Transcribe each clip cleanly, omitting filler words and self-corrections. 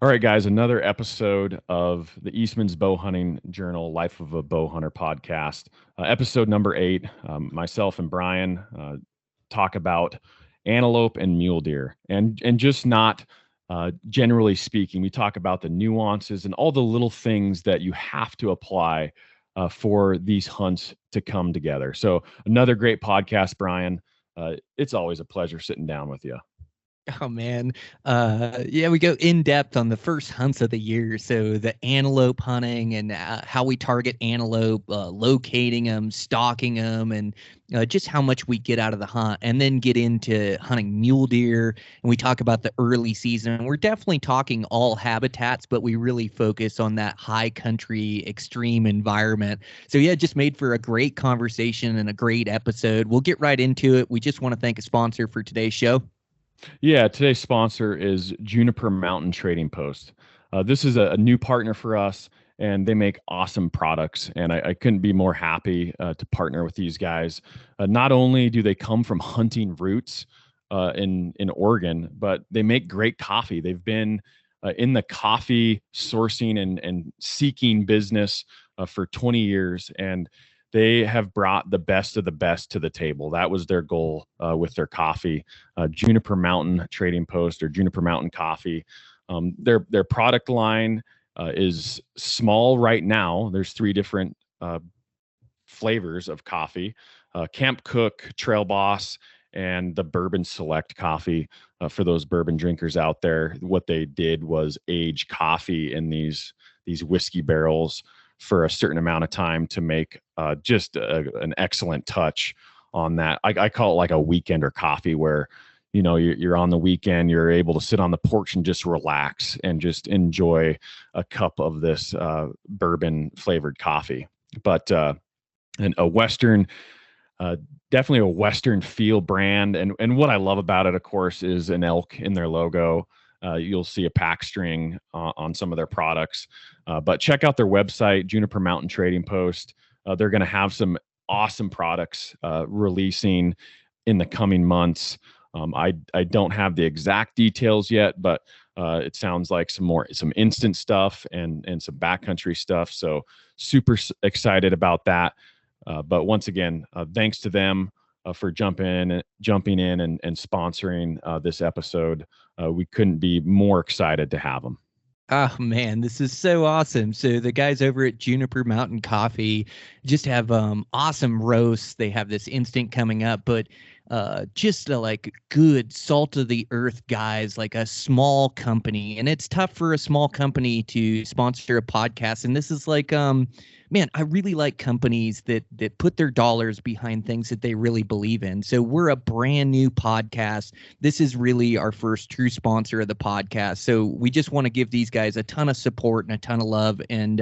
All right, guys, another episode of the Eastman's Bowhunting Journal, Life of a Bowhunter podcast. Episode number 8. Myself and Brian talk about antelope and mule deer, and just not generally speaking. We talk about the nuances and all the little things that you have to apply for these hunts to come together. So, another great podcast, Brian. It's always a pleasure sitting down with you. Oh man. Yeah, we go in depth on the first hunts of the year. So the antelope hunting and how we target antelope, locating them, stalking them, and just how much we get out of the hunt. And then get into hunting mule deer. And we talk about the early season. We're definitely talking all habitats, but we really focus on that high country, extreme environment. So yeah, just made for a great conversation and a great episode. We'll get right into it. We just want to thank a sponsor for today's show. Yeah, today's sponsor is Juniper Mountain Trading Post. This is a new partner for us, and they make awesome products. And I couldn't be more happy to partner with these guys. Not only do they come from hunting roots in Oregon, but they make great coffee. They've been in the coffee sourcing and seeking business for 20 years, and they have brought the best of the best to the table. That was their goal with their coffee, Juniper Mountain Trading Post or Juniper Mountain Coffee. Their product line is small right now. There's 3 different flavors of coffee: Camp Cook, Trail Boss, and the Bourbon Select coffee. For those bourbon drinkers out there, what they did was age coffee in these whiskey barrels for a certain amount of time to make just an excellent touch on that. I call it like a weekender coffee, where you're on the weekend, you're able to sit on the porch and just relax and just enjoy a cup of this bourbon flavored coffee. But and a Western, definitely a Western feel brand. And what I love about it, of course, is an elk in their logo. You'll see a pack string on some of their products. But check out their website, Juniper Mountain Trading Post. They're going to have some awesome products releasing in the coming months. I don't have the exact details yet, but it sounds like some instant stuff and some backcountry stuff. So super excited about that. But once again, thanks to them for jumping in and sponsoring this episode. We couldn't be more excited to have them. Oh man, this is so awesome. So the guys over at Juniper Mountain Coffee just have awesome roasts. They have this instant coming up, but just like good salt of the earth guys, like a small company. And it's tough for a small company to sponsor a podcast. And this is like man, I really like companies that put their dollars behind things that they really believe in. So we're a brand new podcast. This is really our first true sponsor of the podcast. So we just want to give these guys a ton of support and a ton of love. And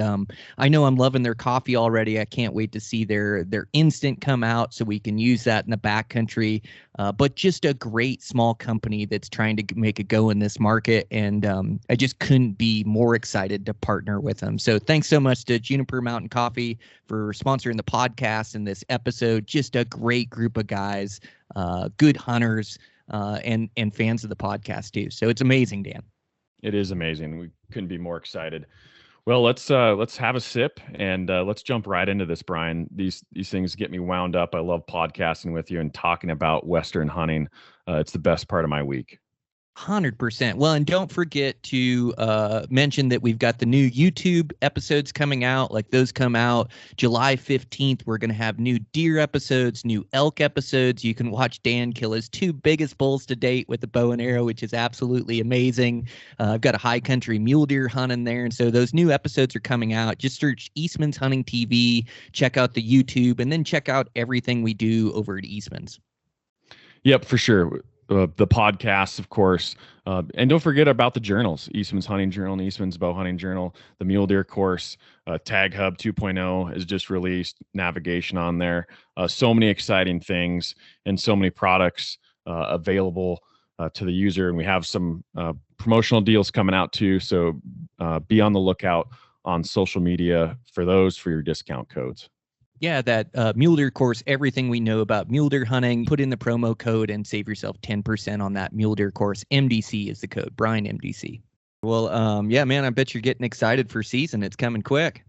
I know I'm loving their coffee already. I can't wait to see their instant come out so we can use that in the backcountry. But just a great small company that's trying to make a go in this market. And I just couldn't be more excited to partner with them. So thanks so much to Juniper Mountain Coffee for sponsoring the podcast and this episode. Just a great group of guys, good hunters, and fans of the podcast too. So it's amazing, Dan. It is amazing. We couldn't be more excited. Well, let's have a sip and let's jump right into this, Brian. These things get me wound up. I love podcasting with you and talking about Western hunting. It's the best part of my week. 100%. Well, and don't forget to mention that we've got the new YouTube episodes coming out. Like those come out July 15th. We're going to have new deer episodes, new elk episodes. You can watch Dan kill his 2 biggest bulls to date with a bow and arrow, which is absolutely amazing. I've got a high country mule deer hunt in there. And so those new episodes are coming out. Just search Eastman's Hunting TV, check out the YouTube, and then check out everything we do over at Eastman's. Yep, for sure. The podcasts, of course, and don't forget about the journals: Eastman's Hunting Journal and Eastman's Bow Hunting Journal. The Mule Deer course, Tag Hub 2.0 is just released. Navigation on there. So many exciting things and so many products available to the user. And we have some promotional deals coming out too. So be on the lookout on social media for your discount codes. Yeah, that mule deer course, everything we know about mule deer hunting, put in the promo code and save yourself 10% on that mule deer course. MDC is the code, Brian MDC. Well, yeah, man, I bet you're getting excited for season. It's coming quick.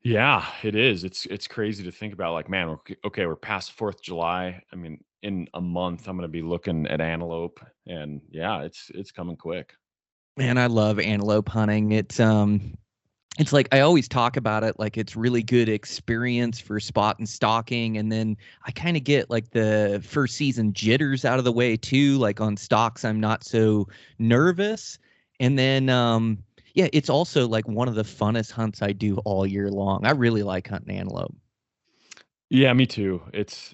Yeah, it is. It's crazy to think about. Like, man, okay, we're past 4th of July. I mean, in a month, I'm going to be looking at antelope, and yeah, it's coming quick. Man, I love antelope hunting. It's like I always talk about it like it's really good experience for spot and stalking, and then I kind of get like the first season jitters out of the way too. Like on stalks, I'm not so nervous, and then yeah, it's also like one of the funnest hunts I do all year long. I really like hunting antelope. Yeah, me too. It's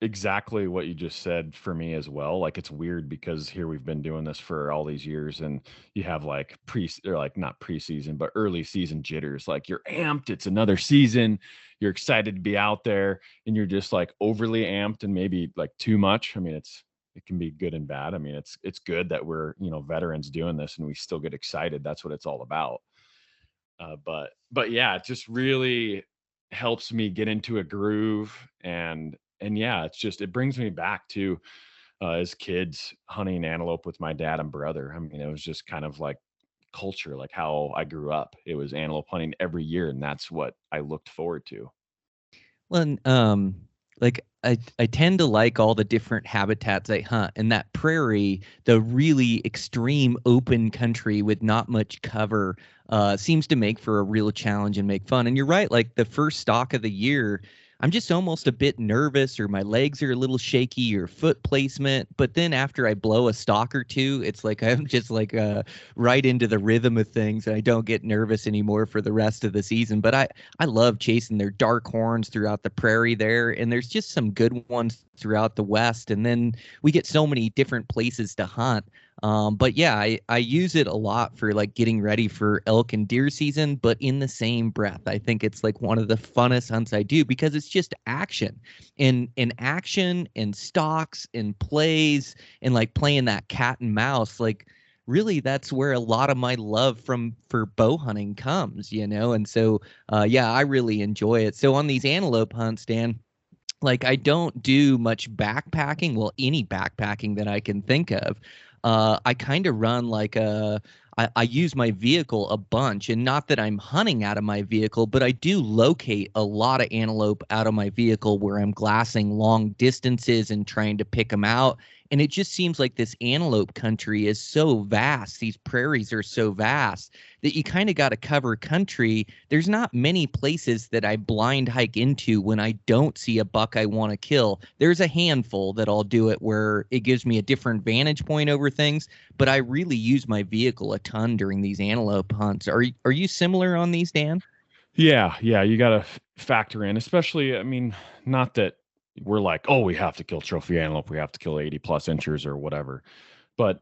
exactly what you just said for me as well. Like, it's weird because here we've been doing this for all these years, and you have like or like not preseason, but early season jitters. Like, you're amped. It's another season. You're excited to be out there, and you're just like overly amped and maybe like too much. I mean, it can be good and bad. I mean, it's good that we're, veterans doing this and we still get excited. That's what it's all about. But yeah, it just really helps me get into a groove, and yeah, it brings me back to as kids hunting antelope with my dad and brother. I mean, it was just kind of like culture, like how I grew up. It was antelope hunting every year, and that's what I looked forward to. Well, and, like I tend to like all the different habitats I hunt, and that prairie, the really extreme open country with not much cover, seems to make for a real challenge and make fun. And you're right, like the first stalk of the year, I'm just almost a bit nervous, or my legs are a little shaky, or foot placement. But then after I blow a stalk or two, it's like I'm just like right into the rhythm of things, and I don't get nervous anymore for the rest of the season. But I love chasing their dark horns throughout the prairie there, and there's just some good ones throughout the West. And then we get so many different places to hunt. But yeah, I use it a lot for like getting ready for elk and deer season, but in the same breath, I think it's like one of the funnest hunts I do because it's just action and action and stalks and plays and like playing that cat and mouse. Like really that's where a lot of my love for bow hunting comes, you know? And so yeah, I really enjoy it. So on these antelope hunts, Dan, like I don't do much backpacking, well, any backpacking that I can think of. I kind of run like I use my vehicle a bunch, and not that I'm hunting out of my vehicle, but I do locate a lot of antelope out of my vehicle where I'm glassing long distances and trying to pick them out. And it just seems like this antelope country is so vast. These prairies are so vast that you kind of got to cover country. There's not many places that I blind hike into when I don't see a buck I want to kill. There's a handful that I'll do it where it gives me a different vantage point over things, but I really use my vehicle a ton during these antelope hunts. Are you similar on these, Dan? Yeah, you got to factor in, especially, I mean, not that we're like, oh, we have to kill trophy antelope, we have to kill 80 plus inchers or whatever. But,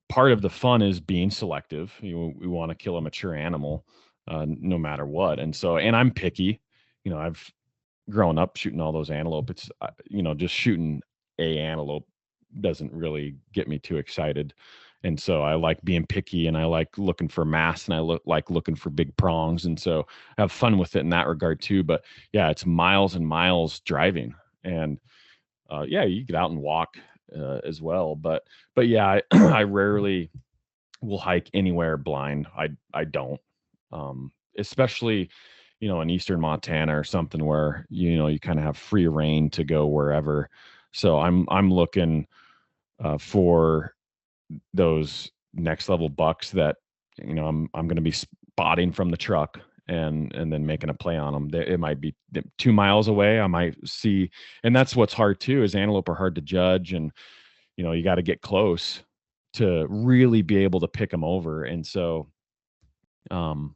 part of the fun is being selective. We want to kill a mature animal, no matter what. And I'm picky. I've grown up shooting all those antelope. It's, just shooting a antelope doesn't really get me too excited. And so I like being picky, and I like looking for mass, and like looking for big prongs. And so I have fun with it in that regard too. But yeah, it's miles and miles driving. And yeah, you get out and walk as well. But yeah, I rarely will hike anywhere blind. I don't, especially in eastern Montana or something where you kind of have free reign to go wherever. So I'm looking for those next level bucks that I'm going to be spotting from the truck, and then making a play on them. It might be 2 miles away. I might see, and that's what's hard too. Is antelope are hard to judge, and you got to get close to really be able to pick them over. And so, um,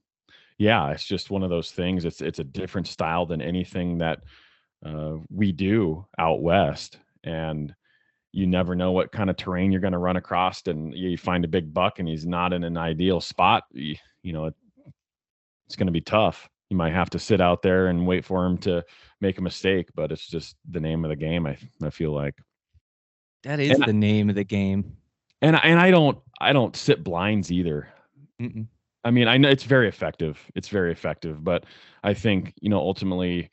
yeah, it's just one of those things. It's a different style than anything that we do out west, and you never know what kind of terrain you're going to run across, and you find a big buck and he's not in an ideal spot. It's going to be tough. You might have to sit out there and wait for him to make a mistake, but it's just the name of the game. I feel like. That is and the name of the game. and I don't sit blinds either. Mm-mm. I mean, I know it's very effective. It's very effective, but I think ultimately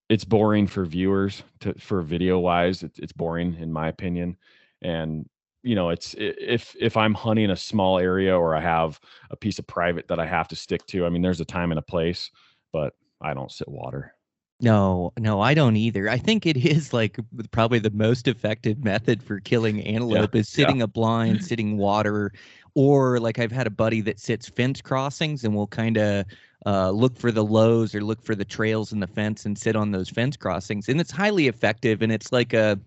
it's boring for viewers, for video wise. It's boring in my opinion, and if I'm hunting a small area or I have a piece of private that I have to stick to, I mean, there's a time and a place, but I don't sit water. No, no, I don't either. I think it is like probably the most effective method for killing Yeah. antelope is Yeah. sitting a blind, sitting water, or like I've had a buddy that sits fence crossings and will kind of look for the lows or look for the trails in the fence and sit on those fence crossings. And it's highly effective. And it's like a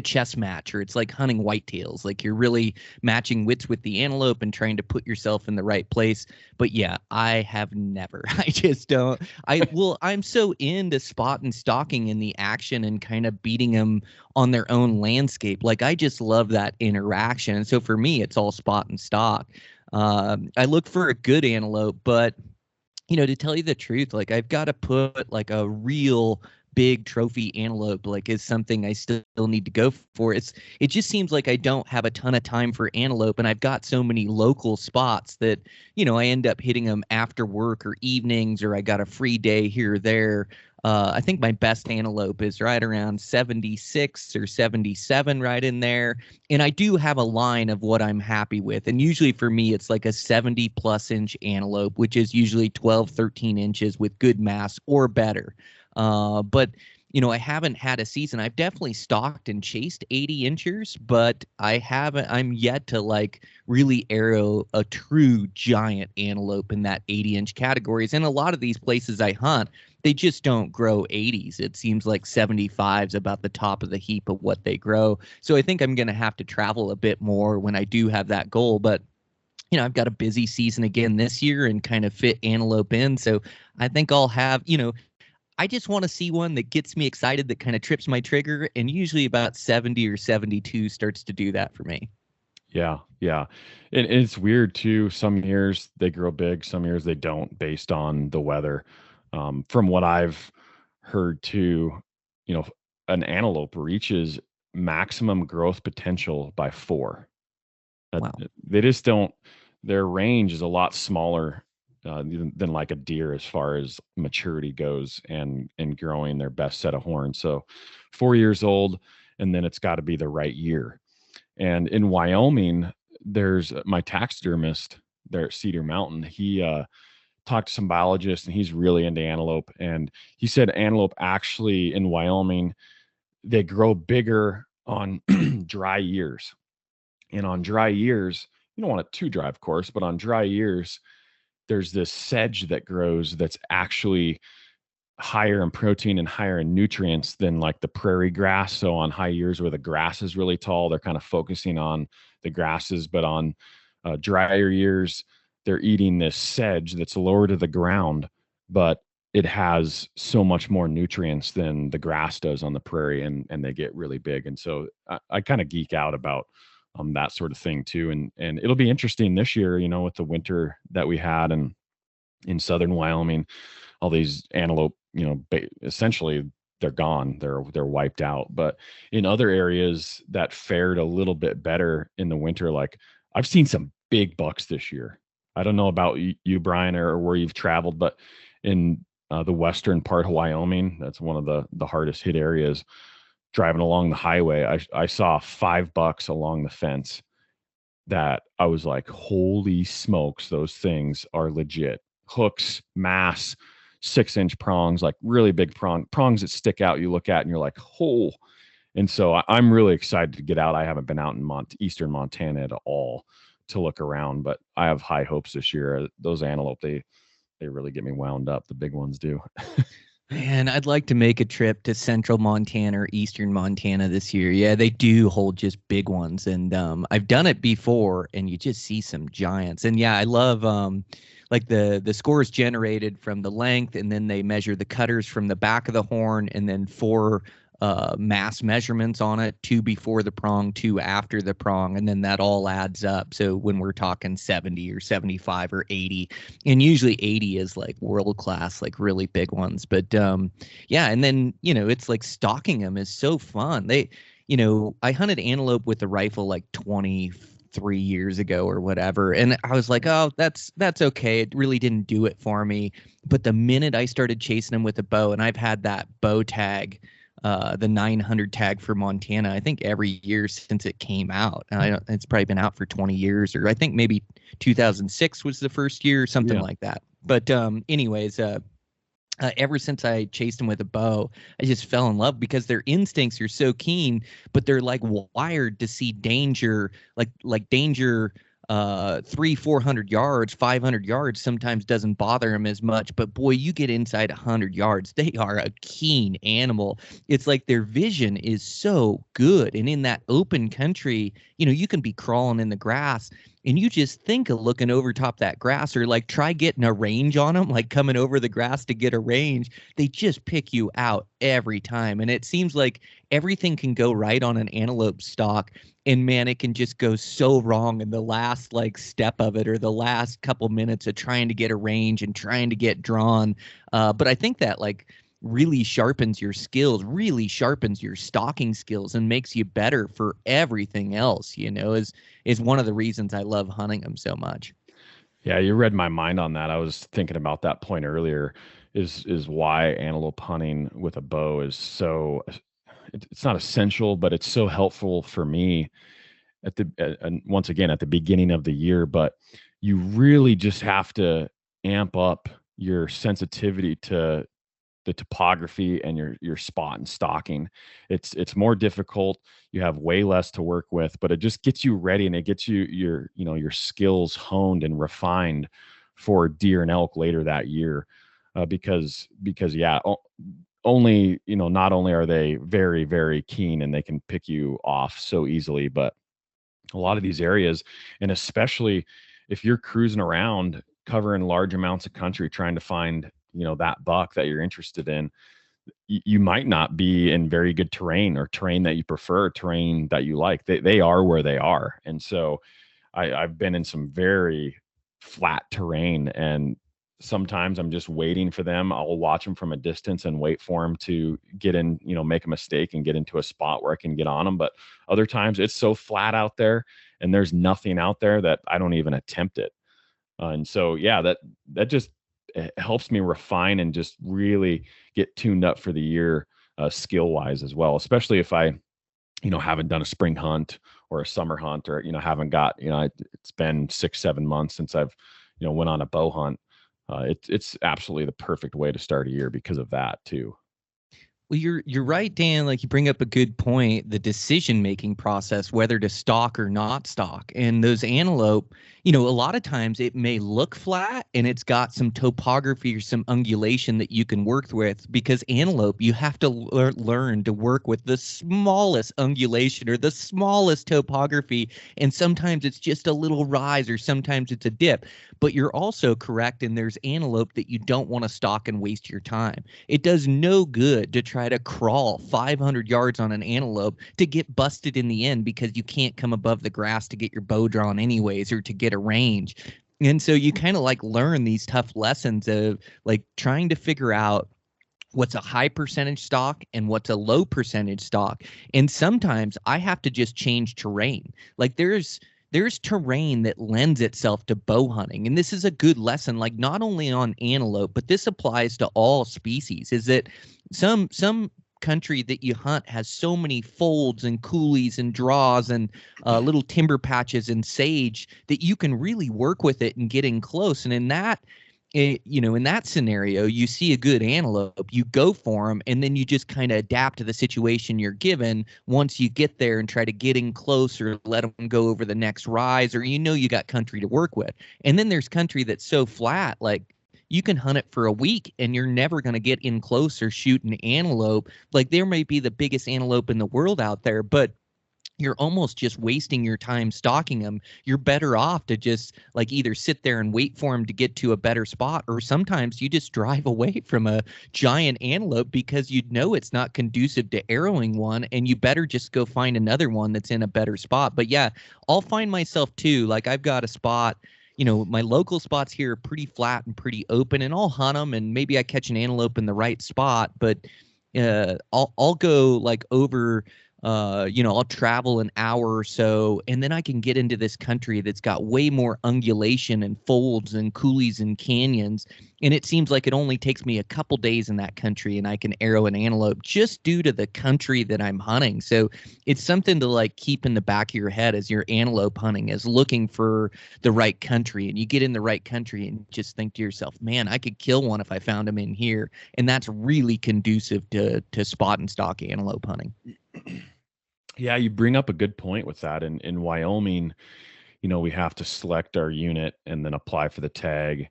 chess match, or it's like hunting whitetails. Like you're really matching wits with the antelope and trying to put yourself in the right place. But yeah, I have never. I just don't. I'm so into spot and stalking in the action and kind of beating them on their own landscape. Like I just love that interaction. And so for me, it's all spot and stalk. I look for a good antelope, but to tell you the truth, like I've got to put like a real big trophy antelope like is something I still need to go for. It just seems like I don't have a ton of time for antelope, and I've got so many local spots that I end up hitting them after work or evenings, or I got a free day here or there. I think my best antelope is right around 76 or 77, right in there. And I do have a line of what I'm happy with. And usually for me, it's like a 70 plus inch antelope, which is usually 12, 13 inches with good mass or better. But I haven't had a season. I've definitely stalked and chased 80 inchers, but I'm yet to like really arrow a true giant antelope in that 80-inch categories. And a lot of these places I hunt, they just don't grow 80s. It seems like 75's about the top of the heap of what they grow. So I think I'm going to have to travel a bit more when I do have that goal. But I've got a busy season again this year and kind of fit antelope in. So I think I'll have, I just want to see one that gets me excited, that kind of trips my trigger. And usually about 70 or 72 starts to do that for me. Yeah, yeah. And it's weird too. Some years they grow big, some years they don't, based on the weather. From what I've heard too, you know, an antelope reaches maximum growth potential by 4. Wow. They just don't. Their range is a lot smaller than like a deer as far as maturity goes and growing their best set of horns. So, 4 years old, and then it's got to be the right year. And in Wyoming, there's my taxidermist there at Cedar Mountain. He talked to some biologists, and he's really into antelope. And he said antelope actually in Wyoming, they grow bigger on dry years. And on dry years, you don't want it too dry, of course, but on dry years, there's this sedge that grows that's actually higher in protein and higher in nutrients than like the prairie grass. So on high years where the grass is really tall, they're kind of focusing on the grasses, but on drier years, they're eating this sedge that's lower to the ground, but it has so much more nutrients than the grass does on the prairie, and they get really big. And so I kind of geek out about that sort of thing too. And it'll be interesting this year, with the winter that we had and in southern Wyoming, all these antelope, essentially they're gone, they're wiped out. But in other areas that fared a little bit better in the winter, like I've seen some big bucks this year. I don't know about you, Brian, or where you've traveled, but in the western part of Wyoming, that's one of the hardest hit areas. Driving along the highway, I saw 5 bucks along the fence that I was like, holy smokes, those things are legit. Hooks, mass, 6-inch prongs, like really big prongs that stick out. You look at and you're like, oh. And so I'm really excited to get out. I haven't been out in eastern Montana at all to look around, but I have high hopes this year. Those antelope, they really get me wound up. The big ones do. Man, I'd like to make a trip to central Montana or eastern Montana this year. Yeah, they do hold just big ones. And I've done it before, and you just see some giants. And yeah, I love like the scores generated from the length, and then they measure the cutters from the back of the horn, and then 4 mass measurements on it, 2 before the prong, 2 after the prong, and then that all adds up. So when we're talking 70 or 75 or 80, and usually 80 is like world class, like really big ones. But yeah, and then it's like stalking them is so fun. I hunted antelope with a rifle like 23 years ago or whatever, and I was like, oh, that's okay. It really didn't do it for me. But the minute I started chasing them with a bow, and I've had that bow tag the 900 tag for Montana, I think every year since it came out. It's probably been out for 20 years, or I think maybe 2006 was the first year, something like that. But anyways, ever since I chased them with a bow, I just fell in love because their instincts are so keen, but they're like wired to see danger, like danger 300-400 yards, 500 yards sometimes doesn't bother them as much. But boy, you get inside 100 yards, they are a keen animal. It's like their vision is so good. And in that open country, you can be crawling in the grass and you just think of looking over top that grass, or like try getting a range on them, like coming over the grass to get a range. They just pick you out every time. And it seems like everything can go right on an antelope stalk, and man, it can just go so wrong in the last like step of it, or the last couple minutes of trying to get a range and trying to get drawn. But I think that like really sharpens your skills, really sharpens your stalking skills, and makes you better for everything else, is one of the reasons I love hunting them so much. Yeah, you read my mind on that. I was thinking about that point earlier, is why antelope hunting with a bow is so, it's not essential, but it's so helpful for me and once again at the beginning of the year. But you really just have to amp up your sensitivity to the topography and your spot and stalking. It's more difficult. You have way less to work with, but it just gets you ready, and it gets you your skills honed and refined for deer and elk later that year. Because yeah, only not only are they very, very keen and they can pick you off so easily, but a lot of these areas, and especially if you're cruising around covering large amounts of country trying to find that buck that you're interested in, you might not be in very good terrain, or terrain that you prefer, terrain that you like. They are where they are. And so I've been in some very flat terrain, and sometimes I'm just waiting for them. I'll watch them from a distance and wait for them to get in, make a mistake and get into a spot where I can get on them. But other times it's so flat out there and there's nothing out there that I don't even attempt it. And so, yeah, that just helps me refine and just really get tuned up for the year, skill wise as well, especially if I haven't done a spring hunt or a summer hunt, or haven't got it's been 6-7 months since I've went on a bow hunt. It's absolutely the perfect way to start a year because of that too. Well, you're right, Dan. Like, you bring up a good point, the decision-making process, whether to stalk or not stalk. And those antelope, a lot of times it may look flat and it's got some topography or some undulation that you can work with, because antelope, you have to learn to work with the smallest undulation or the smallest topography. And sometimes it's just a little rise, or sometimes it's a dip. But you're also correct, and there's antelope that you don't want to stalk and waste your time. It does no good to try to crawl 500 yards on an antelope to get busted in the end because you can't come above the grass to get your bow drawn anyways, or to get a range. And so you kind of like learn these tough lessons of like trying to figure out what's a high percentage stalk and what's a low percentage stalk. And sometimes I have to just change terrain. Like there's terrain that lends itself to bow hunting. And this is a good lesson, like not only on antelope, but this applies to all species, is that some country that you hunt has so many folds and coulees and draws and little timber patches and sage that you can really work with it and get in close. And in that, in that scenario, you see a good antelope, you go for them, and then you just kind of adapt to the situation you're given once you get there and try to get in close, or let them go over the next rise, or you got country to work with. And then there's country that's so flat, like you can hunt it for a week and you're never going to get in close or shoot an antelope. Like there may be the biggest antelope in the world out there, but you're almost just wasting your time stalking them. You're better off to just like either sit there and wait for them to get to a better spot, or sometimes you just drive away from a giant antelope because you know it's not conducive to arrowing one, and you better just go find another one that's in a better spot. But yeah, I'll find myself too. Like I've got a spot, my local spots here are pretty flat and pretty open, and I'll hunt them, and maybe I catch an antelope in the right spot, but I'll go like over I'll travel an hour or so, and then I can get into this country that's got way more undulation and folds and coulees and canyons. And it seems like it only takes me a couple days in that country and I can arrow an antelope just due to the country that I'm hunting. So it's something to like keep in the back of your head as you're antelope hunting, is looking for the right country. And you get in the right country and just think to yourself, man, I could kill one if I found him in here. And that's really conducive to spot and stalk antelope hunting. Yeah, you bring up a good point with that. In Wyoming, we have to select our unit and then apply for the tag.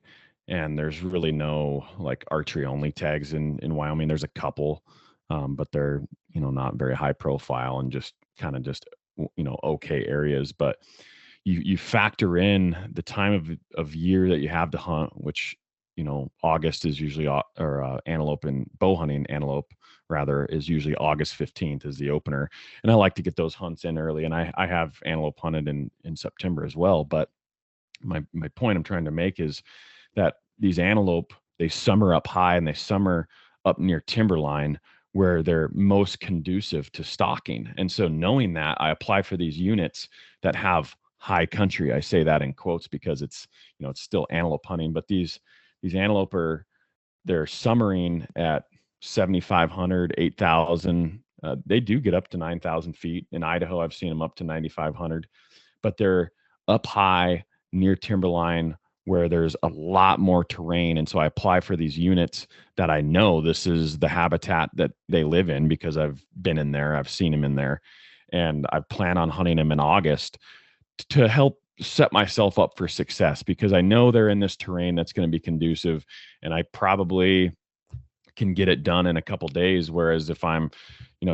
And there's really no like archery only tags in Wyoming. There's a couple, but they're, not very high profile and just kind of just, okay areas. But you factor in the time of year that you have to hunt, which, August is usually, or antelope and bow hunting antelope rather is usually August 15th is the opener. And I like to get those hunts in early. And I have antelope hunted in September as well. But my point I'm trying to make is that these antelope, they summer up high and they summer up near timberline where they're most conducive to stalking. And so knowing that, I apply for these units that have high country. I say that in quotes because it's, it's still antelope hunting, but these antelope they're summering at 7,500, 8,000. They do get up to 9,000 feet. In Idaho, I've seen them up to 9,500, but they're up high near timberline where there's a lot more terrain. And so I apply for these units that I know this is the habitat that they live in because I've been in there, I've seen them in there, and I plan on hunting them in August to help set myself up for success because I know they're in this terrain that's going to be conducive, and I probably can get it done in a couple days. Whereas if I'm,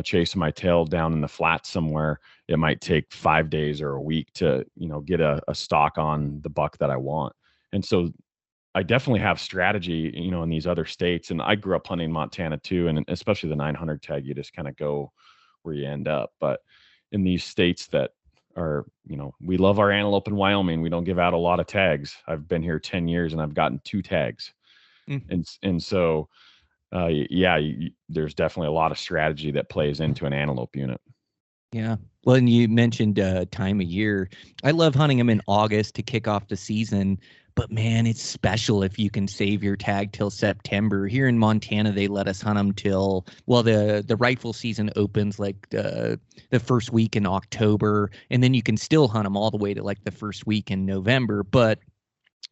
chasing my tail down in the flat somewhere, it might take 5 days or a week to, get a stalk on the buck that I want. And so I definitely have strategy, in these other states. And I grew up hunting Montana too. And especially the 900 tag, you just kind of go where you end up. But in these states that are, we love our antelope in Wyoming, we don't give out a lot of tags. I've been here 10 years and I've gotten 2 tags. Mm. And so yeah, there's definitely a lot of strategy that plays into an antelope unit. Yeah. Well, and you mentioned time of year. I love hunting them in August to kick off the season, but man, it's special if you can save your tag till September. Here in Montana, they let us hunt them till, well, the rifle season opens like the first week in October, and then you can still hunt them all the way to like the first week in November. But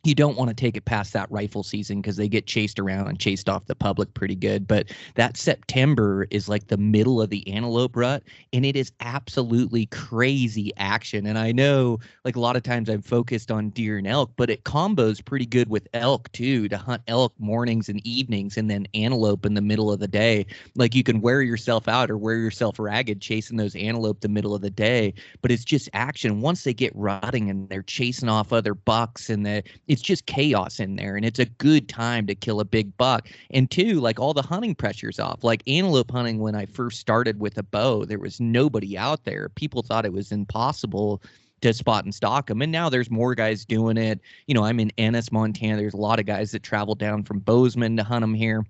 you don't want to take it past that rifle season because they get chased around and chased off the public pretty good. But that September is like the middle of the antelope rut, and it is absolutely crazy action. And I know like a lot of times I'm focused on deer and elk, but it combos pretty good with elk too, to hunt elk mornings and evenings and then antelope in the middle of the day. Like you can wear yourself out or wear yourself ragged chasing those antelope the middle of the day, but it's just action. Once they get rutting and they're chasing off other bucks and it's just chaos in there, and it's a good time to kill a big buck. And two, like all the hunting pressure's off. Like antelope hunting, when I first started with a bow, there was nobody out there. People thought it was impossible to spot and stalk them, and now there's more guys doing it. I'm in Ennis, Montana. There's a lot of guys that travel down from Bozeman to hunt them here.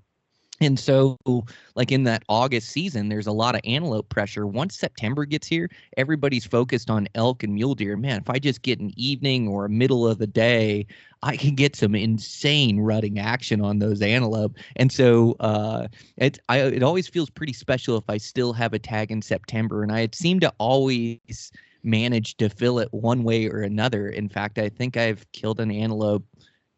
And so, like in that August season, there's a lot of antelope pressure. Once September gets here, everybody's focused on elk and mule deer. Man, if I just get an evening or a middle of the day, I can get some insane rutting action on those antelope. And so it always feels pretty special if I still have a tag in September. And I seem to always manage to fill it one way or another. In fact, I think I've killed an antelope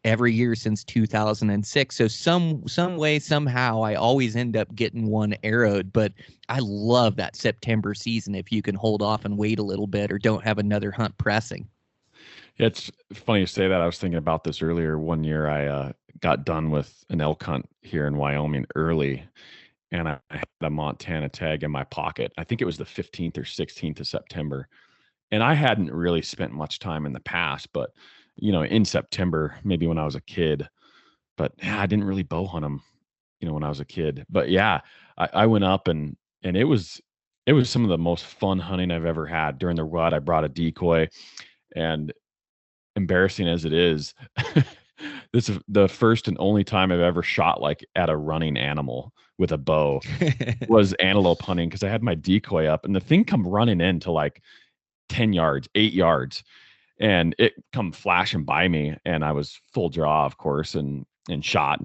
every year since 2006. So some way, somehow, I always end up getting one arrowed. But I love that September season if you can hold off and wait a little bit or don't have another hunt pressing. Yeah, it's funny you say that. I was thinking about this earlier. One year I got done with an elk hunt here in Wyoming early, and I had a Montana tag in my pocket. I think it was the 15th or 16th of September. And I hadn't really spent much time in the past, but in September, maybe when I was a kid, but yeah, I didn't really bow hunt them, when I was a kid. But yeah, I went up and it was some of the most fun hunting I've ever had during the rut. I brought a decoy, and embarrassing as it is, this is the first and only time I've ever shot like at a running animal. with a bow was antelope hunting, because I had my decoy up and the thing come running in to like 10 yards, 8 yards, and it come flashing by me, and I was full draw, of course, and shot.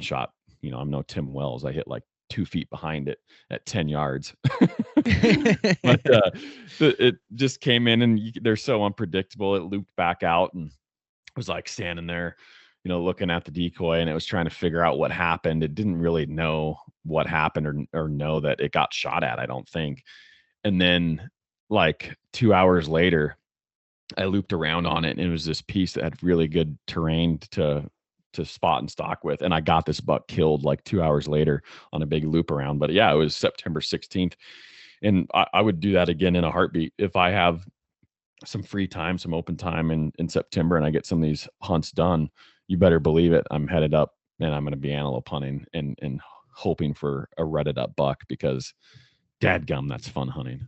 You know, I'm no Tim Wells. I hit like 2 feet behind it at 10 yards. But it just came in, and they're so unpredictable. It looped back out and was like standing there, you know, looking at the decoy, and it was trying to figure out what happened. It didn't really know what happened, or know that it got shot at, I don't think. And then like 2 hours later, I looped around on it, and it was this piece that had really good terrain to spot and stalk with. And I got this buck killed like 2 hours later on a big loop around. But yeah, it was September 16th. And I would do that again in a heartbeat. If I have some free time, some open time in September, and I get some of these hunts done, you better believe it, I'm headed up and I'm going to be antelope hunting and hoping for a rutted up buck, because dadgum, that's fun hunting.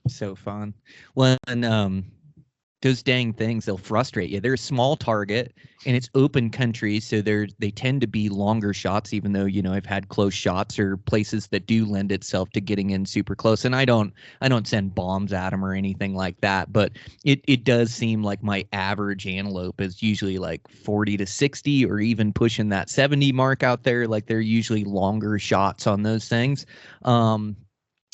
So fun. Well, and those dang things, they'll frustrate you. They're a small target and it's open country, so they tend to be longer shots, even though, you know, I've had close shots or places that do lend itself to getting in super close. And I don't send bombs at them or anything like that, but it does seem like my average antelope is usually like 40 to 60 or even pushing that 70 mark out there. Like they're usually longer shots on those things. And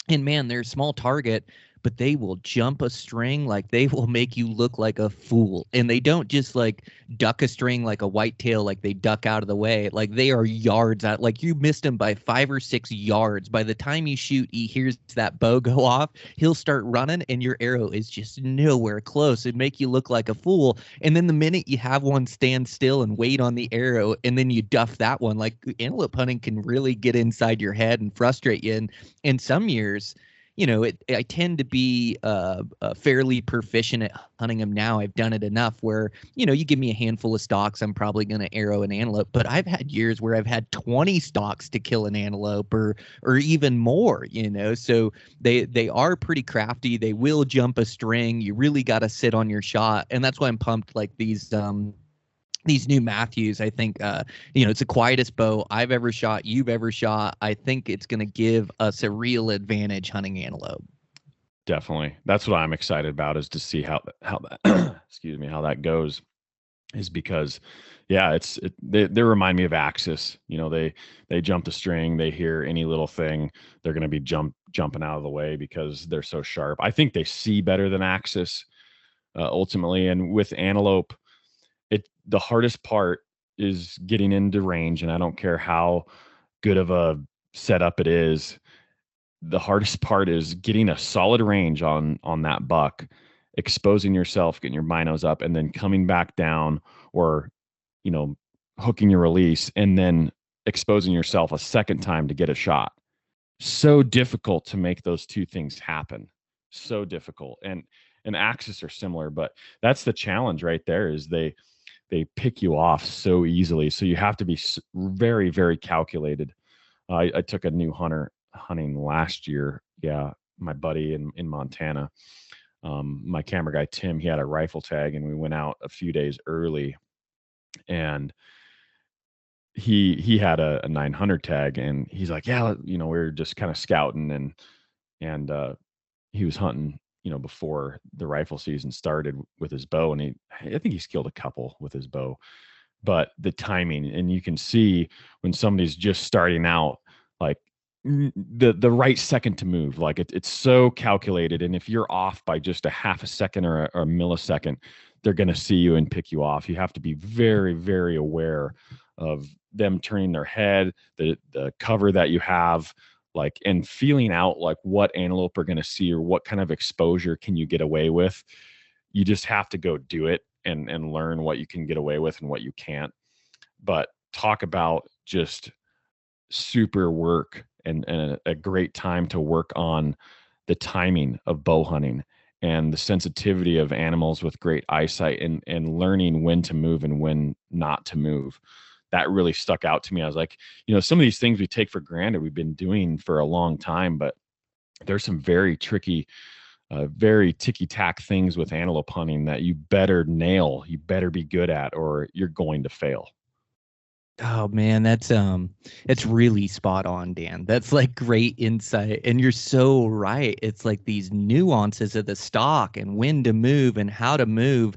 man, they're a small target, but they will jump a string. Like they will make you look like a fool. And they don't just like duck a string like a whitetail, like they duck out of the way. Like they are yards out. Like you missed him by 5 or 6 yards. By the time you shoot, he hears that bow go off. He'll start running and your arrow is just nowhere close. It'd make you look like a fool. And then the minute you have one stand still and wait on the arrow, and then you duff that one, like antelope hunting can really get inside your head and frustrate you. And in some years, you know, I tend to be fairly proficient at hunting them now. I've done it enough where, you know, you give me a handful of stalks, I'm probably going to arrow an antelope. But I've had years where I've had 20 stalks to kill an antelope, or even more, you know. So they are pretty crafty. They will jump a string. You really got to sit on your shot. And that's why I'm pumped, like these new Matthews. I think, you know, it's the quietest bow I've ever shot, you've ever shot. I think it's going to give us a real advantage hunting antelope. Definitely. That's what I'm excited about, is to see how that, excuse me, how that goes, is because, yeah, they remind me of Axis. You know, they jump the string, they hear any little thing, they're going to be jumping out of the way because they're so sharp. I think they see better than Axis, ultimately. And with antelope, the hardest part is getting into range, and I don't care how good of a setup it is. The hardest part is getting a solid range on that buck, exposing yourself, getting your binos up, and then coming back down, or, you know, hooking your release and then exposing yourself a second time to get a shot. So difficult to make those two things happen. So difficult. And axes are similar, but that's the challenge right there, is they pick you off so easily. So you have to be very, very calculated. I took a new hunter hunting last year. Yeah, my buddy in Montana. My camera guy, Tim, he had a rifle tag, and we went out a few days early, and he had a 900 tag, and he's like, yeah, you know, we were just kind of scouting, and he was hunting, you know, before the rifle season started with his bow, and I think he's killed a couple with his bow. But the timing, and you can see when somebody's just starting out, like the right second to move, like it's so calculated, and if you're off by just a half a second or a millisecond, they're going to see you and pick you off. You have to be very, very aware of them turning their head, the cover that you have, like, and feeling out like what antelope are going to see, or what kind of exposure can you get away with. You just have to go do it and learn what you can get away with and what you can't. But talk about just super work, and a great time to work on the timing of bow hunting and the sensitivity of animals with great eyesight, and learning when to move and when not to move. That really stuck out to me. I was like, you know, some of these things we take for granted, we've been doing for a long time, but there's some very tricky, very ticky-tack things with antelope hunting that you better nail, you better be good at, or you're going to fail. Oh man, that's really spot on, Dan. That's like great insight. And you're so right. It's like these nuances of the stock and when to move and how to move.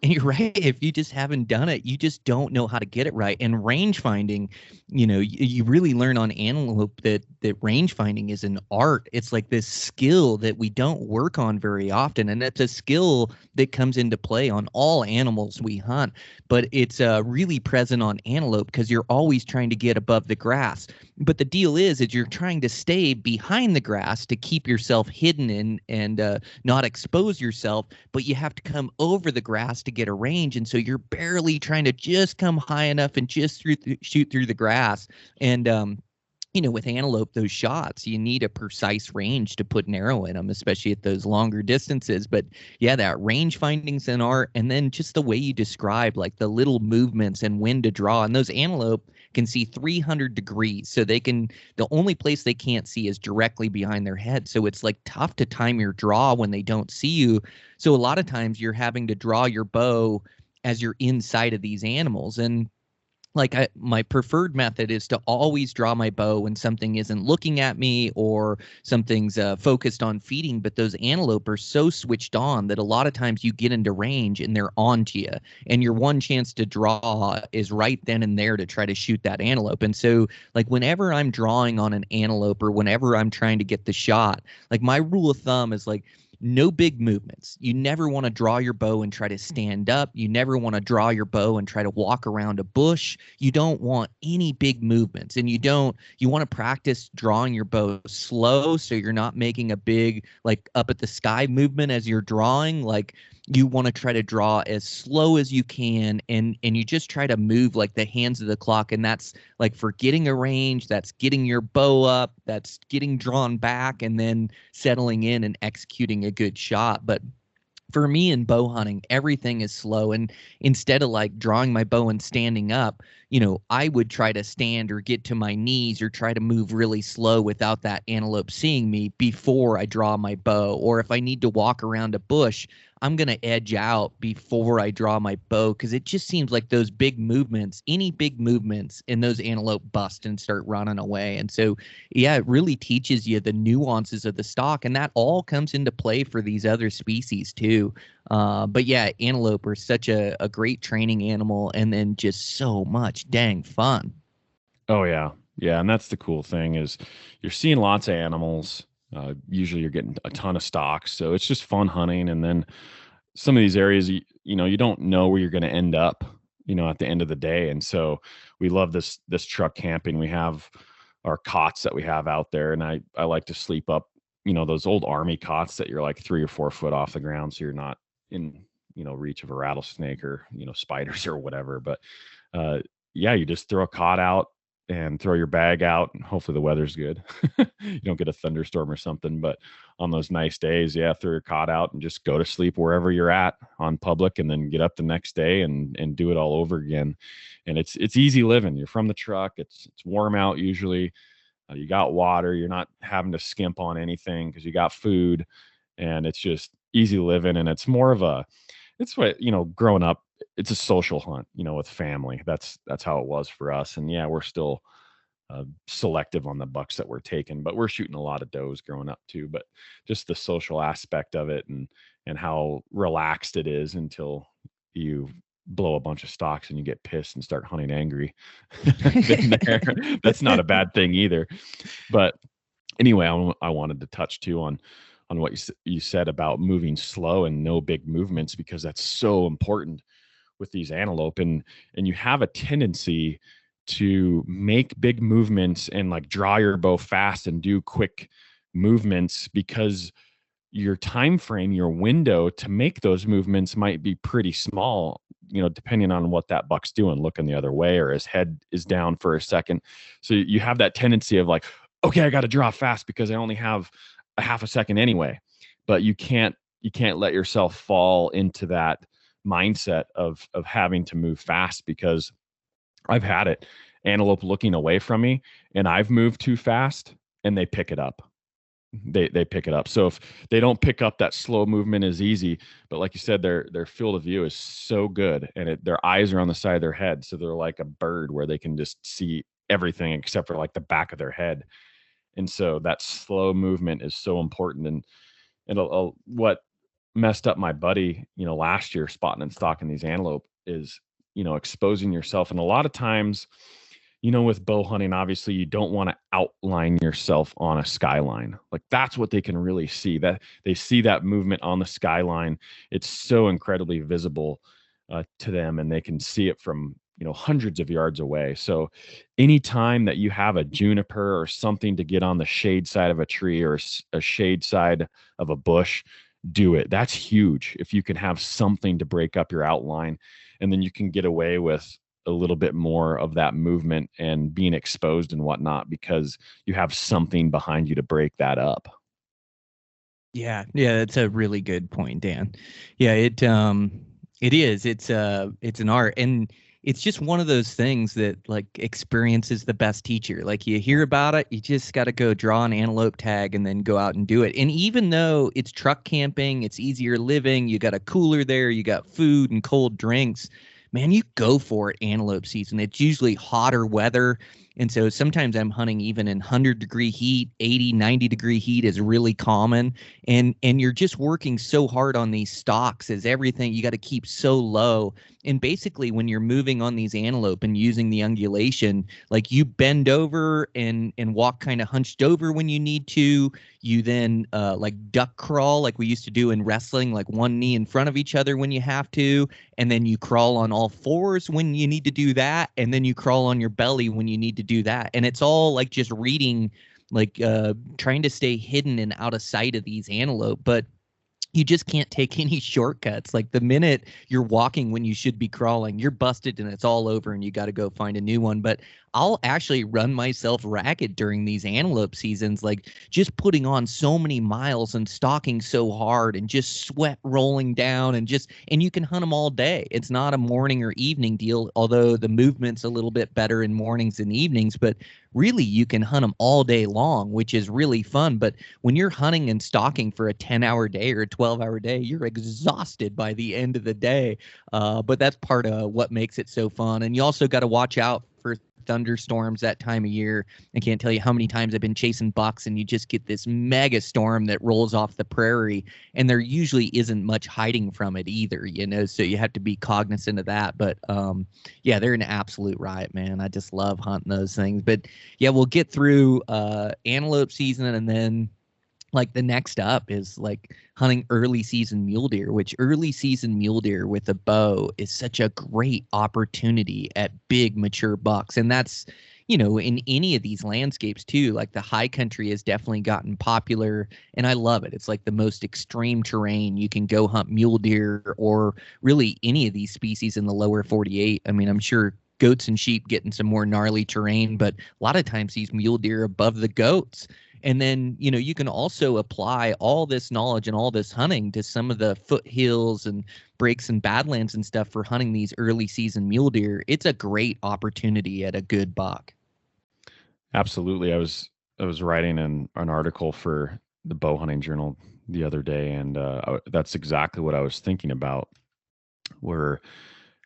And you're right. If you just haven't done it, you just don't know how to get it right. And range finding, you really learn on antelope that range finding is an art. It's like this skill that we don't work on very often, and it's a skill that comes into play on all animals we hunt. But it's really present on antelope because you're always trying to get above the grass. But the deal is you're trying to stay behind the grass to keep yourself hidden and not expose yourself, but you have to come over the grass to get a range. And so you're barely trying to just come high enough and just shoot through the grass. And with antelope, those shots, you need a precise range to put an arrow in them, especially at those longer distances. But yeah, that range finding's an art. And then just the way you describe like the little movements and when to draw. And those antelope can see 300 degrees. So the only place they can't see is directly behind their head. So it's like tough to time your draw when they don't see you. So a lot of times you're having to draw your bow as you're inside of these animals. And my preferred method is to always draw my bow when something isn't looking at me or something's focused on feeding. But those antelope are so switched on that a lot of times you get into range and they're on to you, and your one chance to draw is right then and there to try to shoot that antelope. And so like whenever I'm drawing on an antelope or whenever I'm trying to get the shot, like my rule of thumb is like no big movements. You never want to draw your bow and try to stand up. You never want to draw your bow and try to walk around a bush. You don't want any big movements. And you want to practice drawing your bow slow so you're not making a big like up at the sky movement as you're drawing. Like you want to try to draw as slow as you can, and you just try to move like the hands of the clock. And that's like for getting a range, that's getting your bow up, that's getting drawn back and then settling in and executing a good shot. But for me in bow hunting, everything is slow. And instead of like drawing my bow and standing up, I would try to stand or get to my knees or try to move really slow without that antelope seeing me before I draw my bow. Or if I need to walk around a bush, I'm going to edge out before I draw my bow, because it just seems like those big movements, any big movements, and those antelope bust and start running away. And so, yeah, it really teaches you the nuances of the stock, and that all comes into play for these other species too. But yeah, antelope are such a great training animal, and then just so much dang fun. Oh yeah, yeah, and that's the cool thing is you're seeing lots of animals. Usually, you're getting a ton of stocks, so it's just fun hunting. And then some of these areas, you don't know where you're going to end up, at the end of the day. And so we love this truck camping. We have our cots that we have out there, and I like to sleep up, those old army cots that you're like 3 or 4 foot off the ground, so you're not in reach of a rattlesnake or spiders or whatever. But uh, yeah, you just throw a cot out and throw your bag out, and hopefully the weather's good. You don't get a thunderstorm or something. But on those nice days, yeah, throw your cot out and just go to sleep wherever you're at on public, and then get up the next day and do it all over again. And it's easy living. You're from the truck. It's warm out usually. You got water. You're not having to skimp on anything because you got food, and it's just easy living. And it's more of it's what growing up, it's a social hunt, with family. That's how it was for us. And yeah, we're still selective on the bucks that we're taking, but we're shooting a lot of does growing up too. But just the social aspect of it, and how relaxed it is until you blow a bunch of stocks and you get pissed and start hunting angry. That's not a bad thing either. But anyway, I wanted to touch too on what you said about moving slow and no big movements, because that's so important with these antelope. And you have a tendency to make big movements and like draw your bow fast and do quick movements, because your time frame, your window to make those movements might be pretty small, depending on what that buck's doing, looking the other way, or his head is down for a second. So you have that tendency of like, okay, I got to draw fast because I only have a half a second anyway. But you can't let yourself fall into that mindset of having to move fast, because I've had it, antelope looking away from me, and I've moved too fast and they pick it up. they pick it up. So if they don't pick up, that slow movement is easy, but like you said, their field of view is so good, and their eyes are on the side of their head, so they're like a bird where they can just see everything except for like the back of their head. And so that slow movement is so important. And what messed up my buddy, last year spotting and stalking these antelope is, exposing yourself. And a lot of times, with bow hunting, obviously you don't want to outline yourself on a skyline. Like that's what they can really see. That they see that movement on the skyline. It's so incredibly visible to them, and they can see it from hundreds of yards away. So anytime that you have a juniper or something to get on the shade side of a tree or a shade side of a bush, do it. That's huge. If you can have something to break up your outline, and then you can get away with a little bit more of that movement and being exposed and whatnot, because you have something behind you to break that up. Yeah, that's a really good point, Dan. Yeah, it is. It's an art, and it's just one of those things that like experience is the best teacher. Like you hear about it, you just got to go draw an antelope tag and then go out and do it. And even though it's truck camping, it's easier living, you got a cooler there, you got food and cold drinks, man, you go for it antelope season. It's usually hotter weather. And so sometimes I'm hunting even in 100-degree heat, 80, 90-degree heat is really common. And you're just working so hard on these stalks as everything, you got to keep so low. And basically when you're moving on these antelope and using the ungulation, like you bend over and walk kind of hunched over when you need to. You then like duck crawl like we used to do in wrestling, like one knee in front of each other when you have to. And then you crawl on all fours when you need to do that. And then you crawl on your belly when you need to do that. And it's all like just reading, like trying to stay hidden and out of sight of these antelope. But you just can't take any shortcuts. Like the minute you're walking when you should be crawling, you're busted and it's all over and you got to go find a new one. But I'll actually run myself ragged during these antelope seasons, like just putting on so many miles and stalking so hard and just sweat rolling down and you can hunt them all day. It's not a morning or evening deal, although the movement's a little bit better in mornings and evenings, but really you can hunt them all day long, which is really fun. But when you're hunting and stalking for a 10-hour day or a 12-hour day, you're exhausted by the end of the day. But that's part of what makes it so fun. And you also got to watch out for thunderstorms that time of year. I can't tell you how many times I've been chasing bucks and you just get this mega storm that rolls off the prairie, and there usually isn't much hiding from it either, so you have to be cognizant of that. But yeah, they're an absolute riot, man. I just love hunting those things. But yeah, we'll get through antelope season, and then like the next up is like hunting early season mule deer, which early season mule deer with a bow is such a great opportunity at big mature bucks. And that's, in any of these landscapes too. Like the high country has definitely gotten popular, and I love it. It's like the most extreme terrain. You can go hunt mule deer or really any of these species in the lower 48. I mean, I'm sure goats and sheep getting some more gnarly terrain, but a lot of times these mule deer above the goats. And then, you can also apply all this knowledge and all this hunting to some of the foothills and breaks and badlands and stuff for hunting these early season mule deer. It's a great opportunity at a good buck. Absolutely. I was writing an article for the Bow Hunting Journal the other day, and that's exactly what I was thinking about, were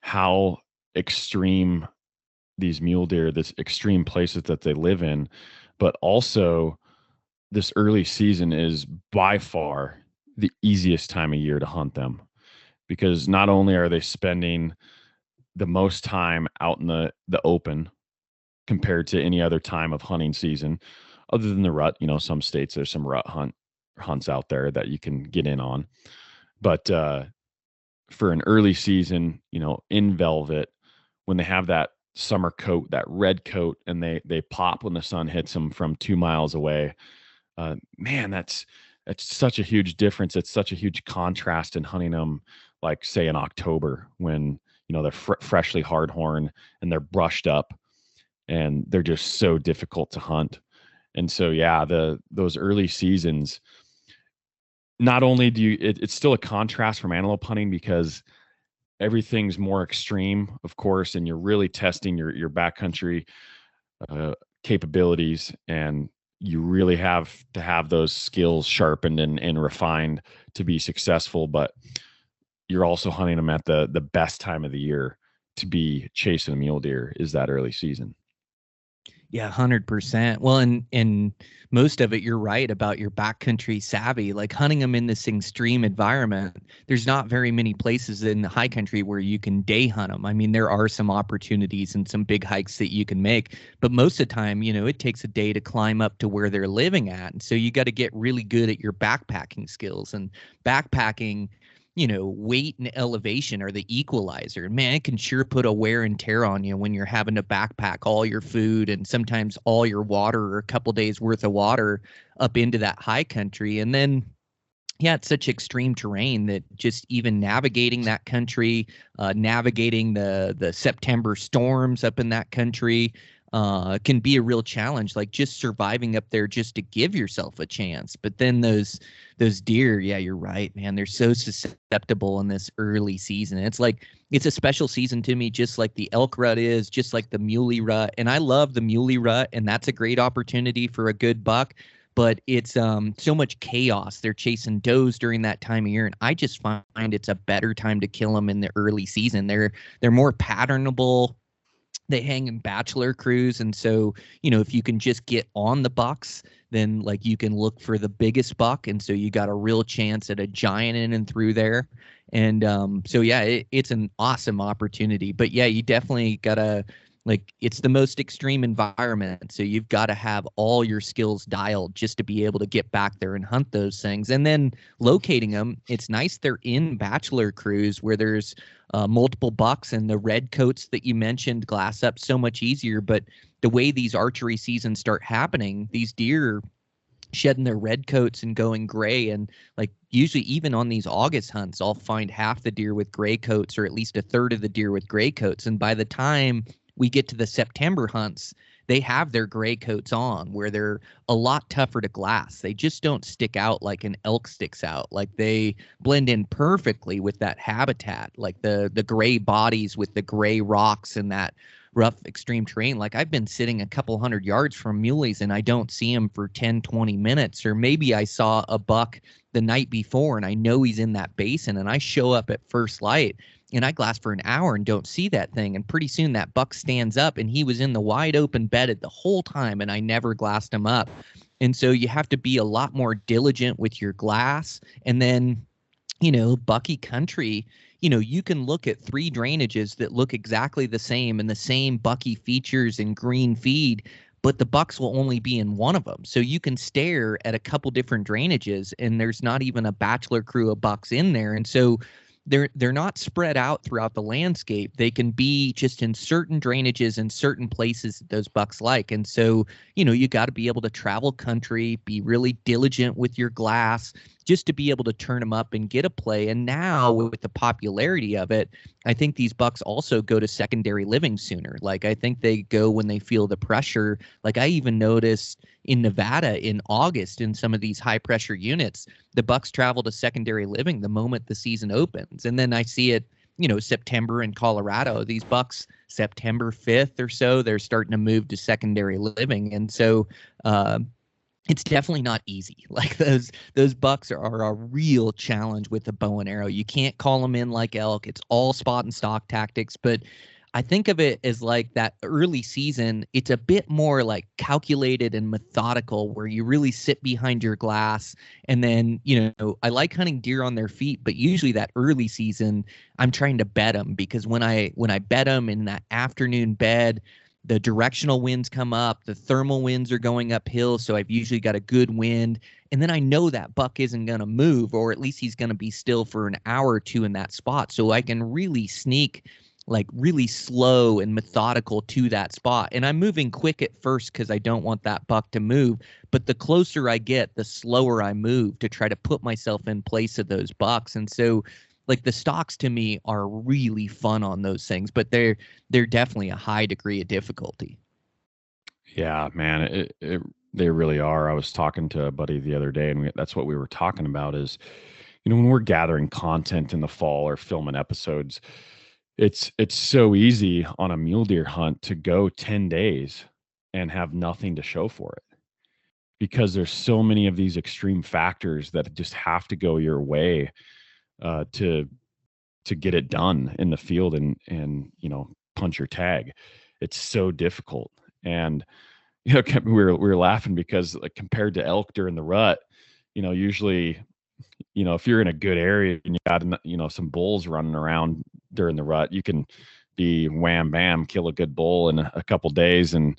how extreme these mule deer, this extreme places that they live in, but also this early season is by far the easiest time of year to hunt them, because not only are they spending the most time out in the open compared to any other time of hunting season other than the rut. Some states there's some rut hunts out there that you can get in on, but for an early season, in velvet, when they have that summer coat, that red coat, and they pop when the sun hits them from 2 miles away. Man, that's such a huge difference. It's such a huge contrast in hunting them, like say in October, when they're freshly hardhorn and they're brushed up, and they're just so difficult to hunt. And so, yeah, those early seasons, not only it's still a contrast from antelope hunting, because everything's more extreme, of course, and you're really testing your backcountry capabilities, and you really have to have those skills sharpened and refined to be successful. But you're also hunting them at the best time of the year to be chasing a mule deer is that early season. Yeah, 100%. Well, and most of it, you're right about your backcountry savvy. Like hunting them in this extreme environment, there's not very many places in the high country where you can day hunt them. I mean, there are some opportunities and some big hikes that you can make, but most of the time, it takes a day to climb up to where they're living at. And so you got to get really good at your backpacking skills. And backpacking, weight and elevation are the equalizer. Man, it can sure put a wear and tear on you when you're having to backpack all your food and sometimes all your water or a couple days worth of water up into that high country. And then, yeah, it's such extreme terrain that just even navigating that country, navigating the September storms up in that country, can be a real challenge. Like just surviving up there just to give yourself a chance. But then those deer, yeah, you're right, man. They're so susceptible in this early season. It's like it's a special season to me, just like the elk rut is, just like the muley rut. And I love the muley rut, and that's a great opportunity for a good buck. But it's so much chaos. They're chasing does during that time of year, and I just find it's a better time to kill them in the early season. They're more patternable. They hang in bachelor crews, and so if you can just get on the bucks, then like you can look for the biggest buck, and so you got a real chance at a giant in and through there. And so yeah, it's an awesome opportunity. But yeah, you definitely gotta, like, it's the most extreme environment, so you've got to have all your skills dialed just to be able to get back there and hunt those things. And then locating them, it's nice they're in bachelor crews where there's multiple bucks, and the red coats that you mentioned glass up so much easier. But the way these archery seasons start happening, these deer shedding their red coats and going gray. And like usually even on these August hunts, I'll find half the deer with gray coats or at least a third of the deer with gray coats. And by the time we get to the September hunts, they have their gray coats on, where they're a lot tougher to glass. They just don't stick out like an elk sticks out. Like they blend in perfectly with that habitat, like the gray bodies with the gray rocks and that rough extreme terrain. Like I've been sitting a couple hundred yards from muleys and I don't see him for 10, 20 minutes. Or maybe I saw a buck the night before and I know he's in that basin, and I show up at first light and I glass for an hour and don't see that thing. And pretty soon that buck stands up, and he was in the wide open bedded the whole time, and I never glassed him up. And so you have to be a lot more diligent with your glass. And then, bucky country, you can look at 3 drainages that look exactly the same and the same bucky features and green feed, but the bucks will only be in one of them. So you can stare at a couple different drainages and there's not even a bachelor crew of bucks in there. And so they're not spread out throughout the landscape. They can be just in certain drainages and certain places that those bucks like. And so, you got to be able to travel country, be really diligent with your glass, just to be able to turn them up and get a play. And now with the popularity of it, I think these bucks also go to secondary living sooner. Like I think they go when they feel the pressure. Like I even noticed in Nevada in August in some of these high pressure units, the bucks travel to secondary living the moment the season opens. And then I see it, September in Colorado, these bucks September 5th or so, they're starting to move to secondary living. And so, it's definitely not easy. Like those bucks are a real challenge with the bow and arrow. You can't call them in like elk. It's all spot and stalk tactics. But I think of it as like that early season. It's a bit more like calculated and methodical, where you really sit behind your glass. And then, I like hunting deer on their feet, but usually that early season, I'm trying to bet them, because when I bet them in that afternoon bed, the directional winds come up, the thermal winds are going uphill, so I've usually got a good wind. And then I know that buck isn't going to move, or at least he's going to be still for an hour or two in that spot. So I can really sneak, like really slow and methodical to that spot. And I'm moving quick at first because I don't want that buck to move. But the closer I get, the slower I move to try to put myself in place of those bucks. And so like the stocks to me are really fun on those things, but they're definitely a high degree of difficulty. Yeah, man, they really are. I was talking to a buddy the other day, and that's what we were talking about is, when we're gathering content in the fall or filming episodes, it's so easy on a mule deer hunt to go 10 days and have nothing to show for it. because there's so many of these extreme factors that just have to go your way to get it done in the field and punch your tag. It's so difficult. And we were laughing because, like, compared to elk during the rut, usually, if you're in a good area and you got some bulls running around during the rut, you can be wham bam, kill a good bull in a couple days and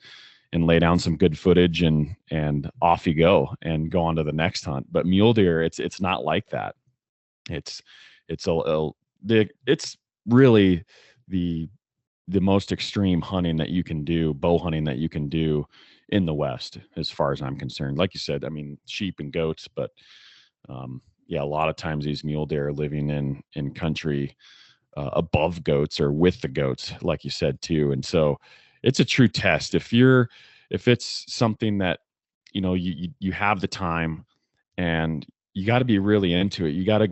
lay down some good footage and off you go and go on to the next hunt. But mule deer, it's not like that. It's it's really the most extreme hunting that you can do, bow hunting that you can do in the West, as far as I'm concerned. Like you said, I mean, sheep and goats, but yeah, a lot of times these mule deer are living in country above goats or with the goats, like you said too. And so it's a true test. If it's something that you have the time and you got to be really into it. You got to,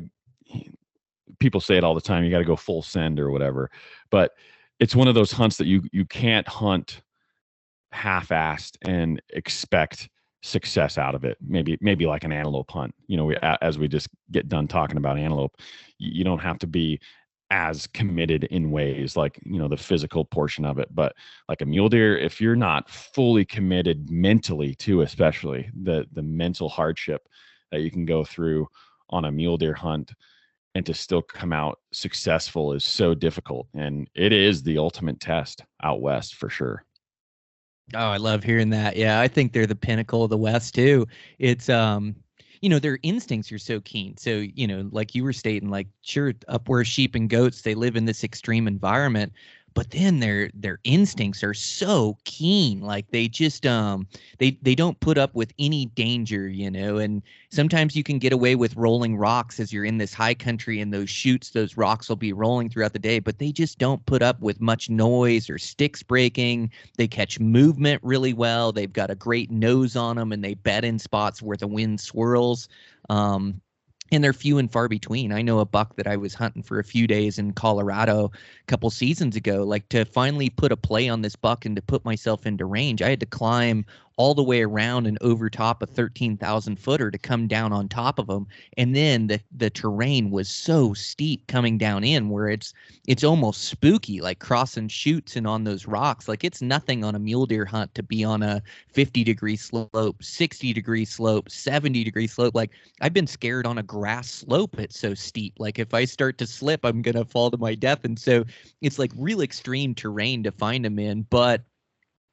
people say it all the time, you got to go full send or whatever, but it's one of those hunts that you can't hunt half-assed and expect success out of it. Maybe like an antelope hunt. As we just get done talking about antelope, you don't have to be as committed in ways like the physical portion of it, but like a mule deer, if you're not fully committed mentally too, especially the mental hardship that you can go through on a mule deer hunt and to still come out successful is so difficult. And it is the ultimate test out West for sure. Oh, I love hearing that. Yeah, I think they're the pinnacle of the West too. It's their instincts are so keen. So, like you were stating, like, sure, up where sheep and goats, they live in this extreme environment, but then their instincts are so keen. Like they just they don't put up with any danger, and sometimes you can get away with rolling rocks as you're in this high country, and those chutes, those rocks will be rolling throughout the day, but they just don't put up with much noise or sticks breaking. They catch movement really well. They've got a great nose on them, and they bed in spots where the wind swirls. And they're few and far between. I know a buck that I was hunting for a few days in Colorado a couple seasons ago. Like, to finally put a play on this buck and to put myself into range, I had to climb all the way around and over top a 13,000 footer to come down on top of them. And then the terrain was so steep coming down in where it's almost spooky, like crossing chutes and on those rocks. Like, it's nothing on a mule deer hunt to be on a 50-degree slope, 60-degree slope, 70-degree slope. Like, I've been scared on a grass slope. It's so steep. Like, if I start to slip, I'm going to fall to my death. And so it's like real extreme terrain to find them in, but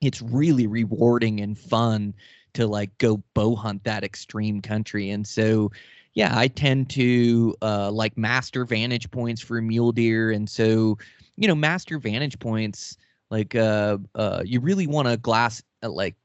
it's really rewarding and fun to like go bow hunt that extreme country. And so, yeah, I tend to like master vantage points for mule deer. And so, master vantage points, like you really want to glass like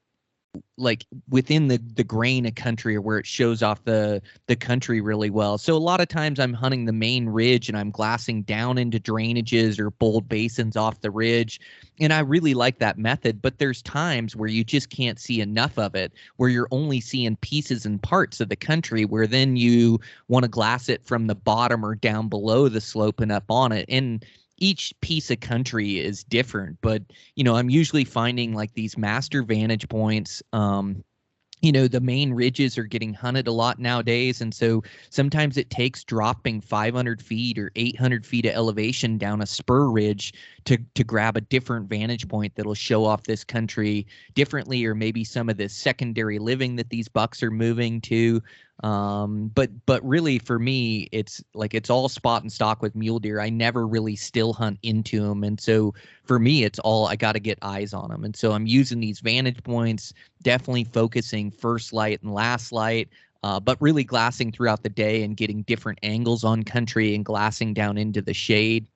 within the grain of country, or where it shows off the country really well. So a lot of times I'm hunting the main ridge and I'm glassing down into drainages or bold basins off the ridge. And I really like that method, but there's times where you just can't see enough of it, where you're only seeing pieces and parts of the country, where then you want to glass it from the bottom or down below the slope and up on it. And each piece of country is different, but I'm usually finding like these master vantage points. The main ridges are getting hunted a lot nowadays, and so sometimes it takes dropping 500 feet or 800 feet of elevation down a spur ridge to grab a different vantage point that'll show off this country differently, or maybe some of this secondary living that these bucks are moving to. But really for me, it's all spot and stock with mule deer. I never really still hunt into them. And so for me, it's all, I got to get eyes on them. And so I'm using these vantage points, definitely focusing first light and last light, but really glassing throughout the day and getting different angles on country and glassing down into the shade.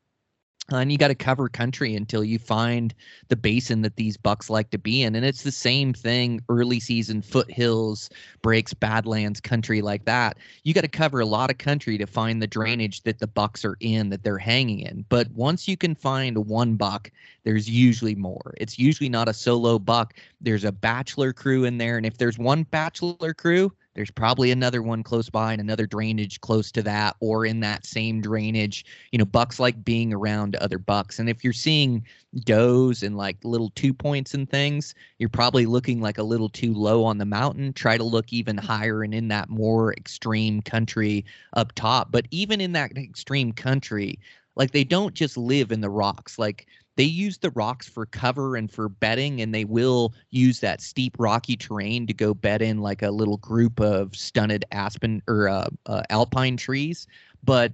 And you got to cover country until you find the basin that these bucks like to be in. And it's the same thing, early season, foothills, breaks, badlands, country like that. You got to cover a lot of country to find the drainage that the bucks are in, that they're hanging in. But once you can find one buck, there's usually more. It's usually not a solo buck. There's a bachelor crew in there. And if there's one bachelor crew, there's probably another one close by and another drainage close to that, or in that same drainage. Bucks like being around other bucks. And if you're seeing does and like little 2 points and things, you're probably looking like a little too low on the mountain. Try to look even higher and in that more extreme country up top. But even in that extreme country, like, they don't just live in the rocks. Like, they use the rocks for cover and for bedding, and they will use that steep rocky terrain to go bed in like a little group of stunted aspen or alpine trees. But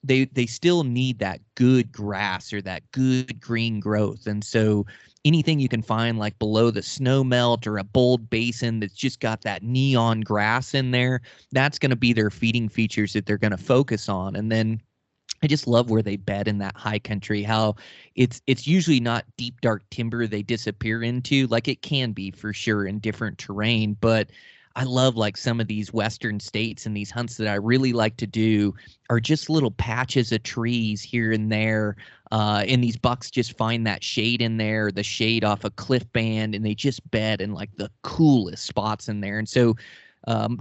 they still need that good grass or that good green growth. And so anything you can find like below the snow melt or a bold basin that's just got that neon grass in there, that's going to be their feeding features that they're going to focus on. And then I just love where they bed in that high country, how it's usually not deep, dark timber they disappear into. Like, it can be for sure in different terrain, but I love like some of these western states, and these hunts that I really like to do are just little patches of trees here and there. And these bucks just find that shade in there, the shade off a cliff band, and they just bed in like the coolest spots in there. And so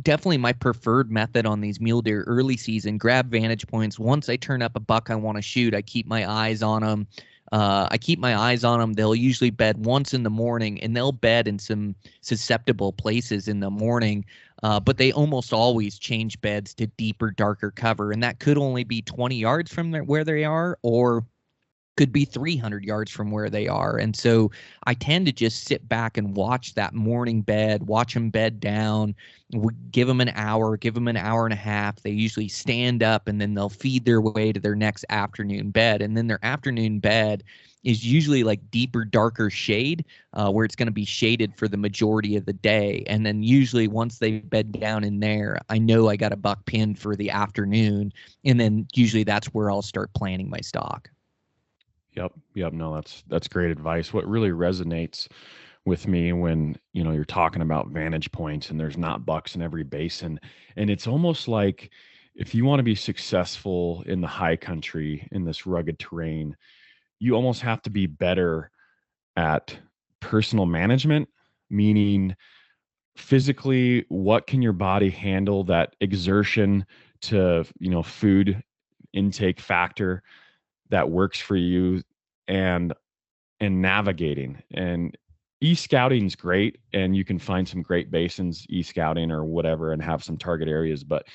definitely my preferred method on these mule deer early season: grab vantage points. Once I turn up a buck I want to shoot, I keep my eyes on them. They'll usually bed once in the morning, and they'll bed in some susceptible places in the morning. But they almost always change beds to deeper, darker cover. And that could only be 20 yards from where they are, or could be 300 yards from where they are. And so I tend to just sit back and watch that morning bed, watch them bed down, give them an hour, give them an hour and a half. They usually stand up, and then they'll feed their way to their next afternoon bed. And then their afternoon bed is usually like deeper, darker shade, where it's going to be shaded for the majority of the day. And then usually once they bed down in there, I know I got a buck pinned for the afternoon. And then usually that's where I'll start planning my stock. Yep. No, that's great advice. What really resonates with me when, you're talking about vantage points and there's not bucks in every basin, and it's almost like if you want to be successful in the high country, in this rugged terrain, you almost have to be better at personal management, meaning physically, what can your body handle, that exertion to, food intake factor that works for you, and navigating. And e-scouting is great, and you can find some great basins e-scouting or whatever and have some target areas, but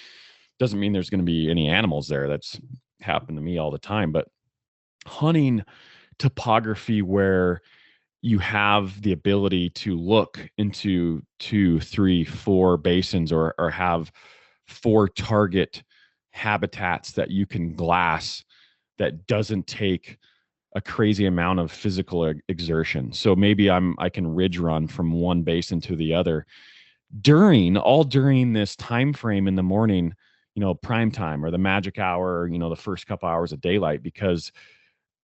doesn't mean there's going to be any animals there. That's happened to me all the time. But hunting topography where you have the ability to look into 2, 3, 4 basins, or have 4 target habitats that you can glass, that doesn't take a crazy amount of physical exertion. So maybe I can ridge run from one basin to the other during this time frame in the morning, prime time or the magic hour, the first couple hours of daylight, because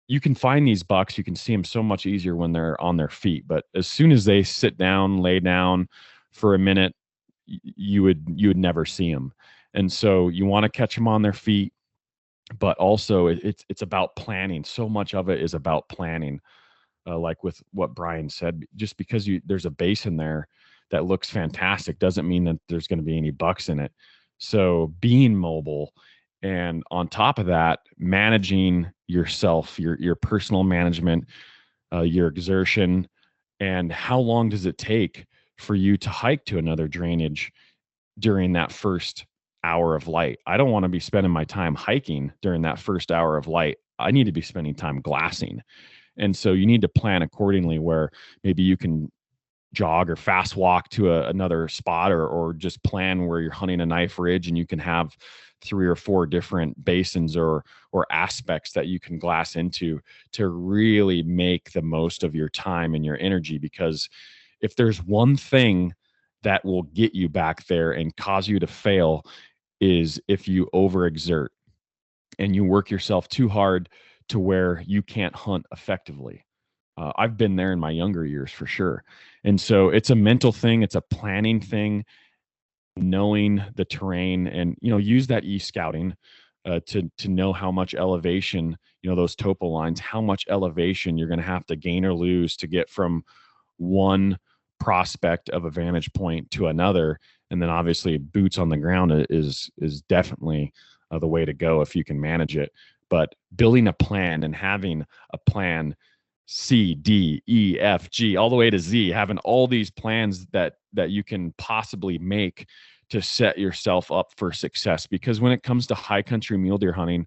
you can find these bucks, you can see them so much easier when they're on their feet. But as soon as they sit down, lay down for a minute, you would never see them. And so you want to catch them on their feet, but also it's about planning. So much of it is about planning. Like with what Brian said, just because there's a basin there that looks fantastic doesn't mean that there's going to be any bucks in it. So being mobile, and on top of that, managing yourself, your personal management, your exertion, and how long does it take for you to hike to another drainage during that first hour of light. I don't want to be spending my time hiking during that first hour of light. I need to be spending time glassing. And so you need to plan accordingly, where maybe you can jog or fast walk to another spot, or just plan where you're hunting a knife ridge and you can have 3 or 4 different basins or aspects that you can glass into to really make the most of your time and your energy. Because if there's one thing that will get you back there and cause you to fail, is if you overexert and you work yourself too hard to where you can't hunt effectively. I've been there in my younger years for sure. And so it's a mental thing. It's a planning thing, knowing the terrain, and, use that e-scouting to know how much elevation, those topo lines, how much elevation you're going to have to gain or lose to get from one prospect of a vantage point to another. And then obviously boots on the ground is definitely the way to go if you can manage it. But building a plan and having a plan C, D, E, F, G, all the way to Z, having all these plans that you can possibly make to set yourself up for success. Because when it comes to high country mule deer hunting,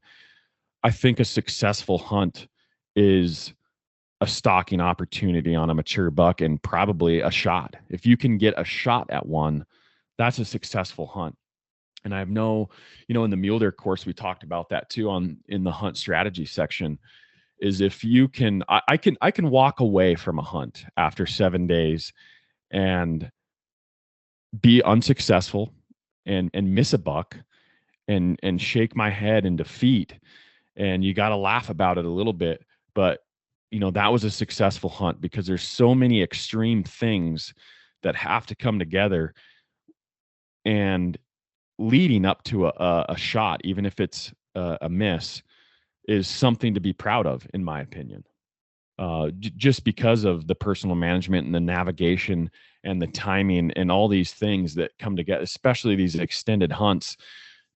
I think a successful hunt is a stalking opportunity on a mature buck and probably a shot. If you can get a shot at one, that's a successful hunt. And I have no, in the mule deer course, we talked about that too in the hunt strategy section, is if you can, I can walk away from a hunt after 7 days and be unsuccessful and miss a buck and shake my head in defeat. And you got to laugh about it a little bit, but that was a successful hunt because there's so many extreme things that have to come together, and leading up to a shot, even if it's a miss, is something to be proud of, in my opinion. Just because of the personal management and the navigation and the timing and all these things that come together, especially these extended hunts,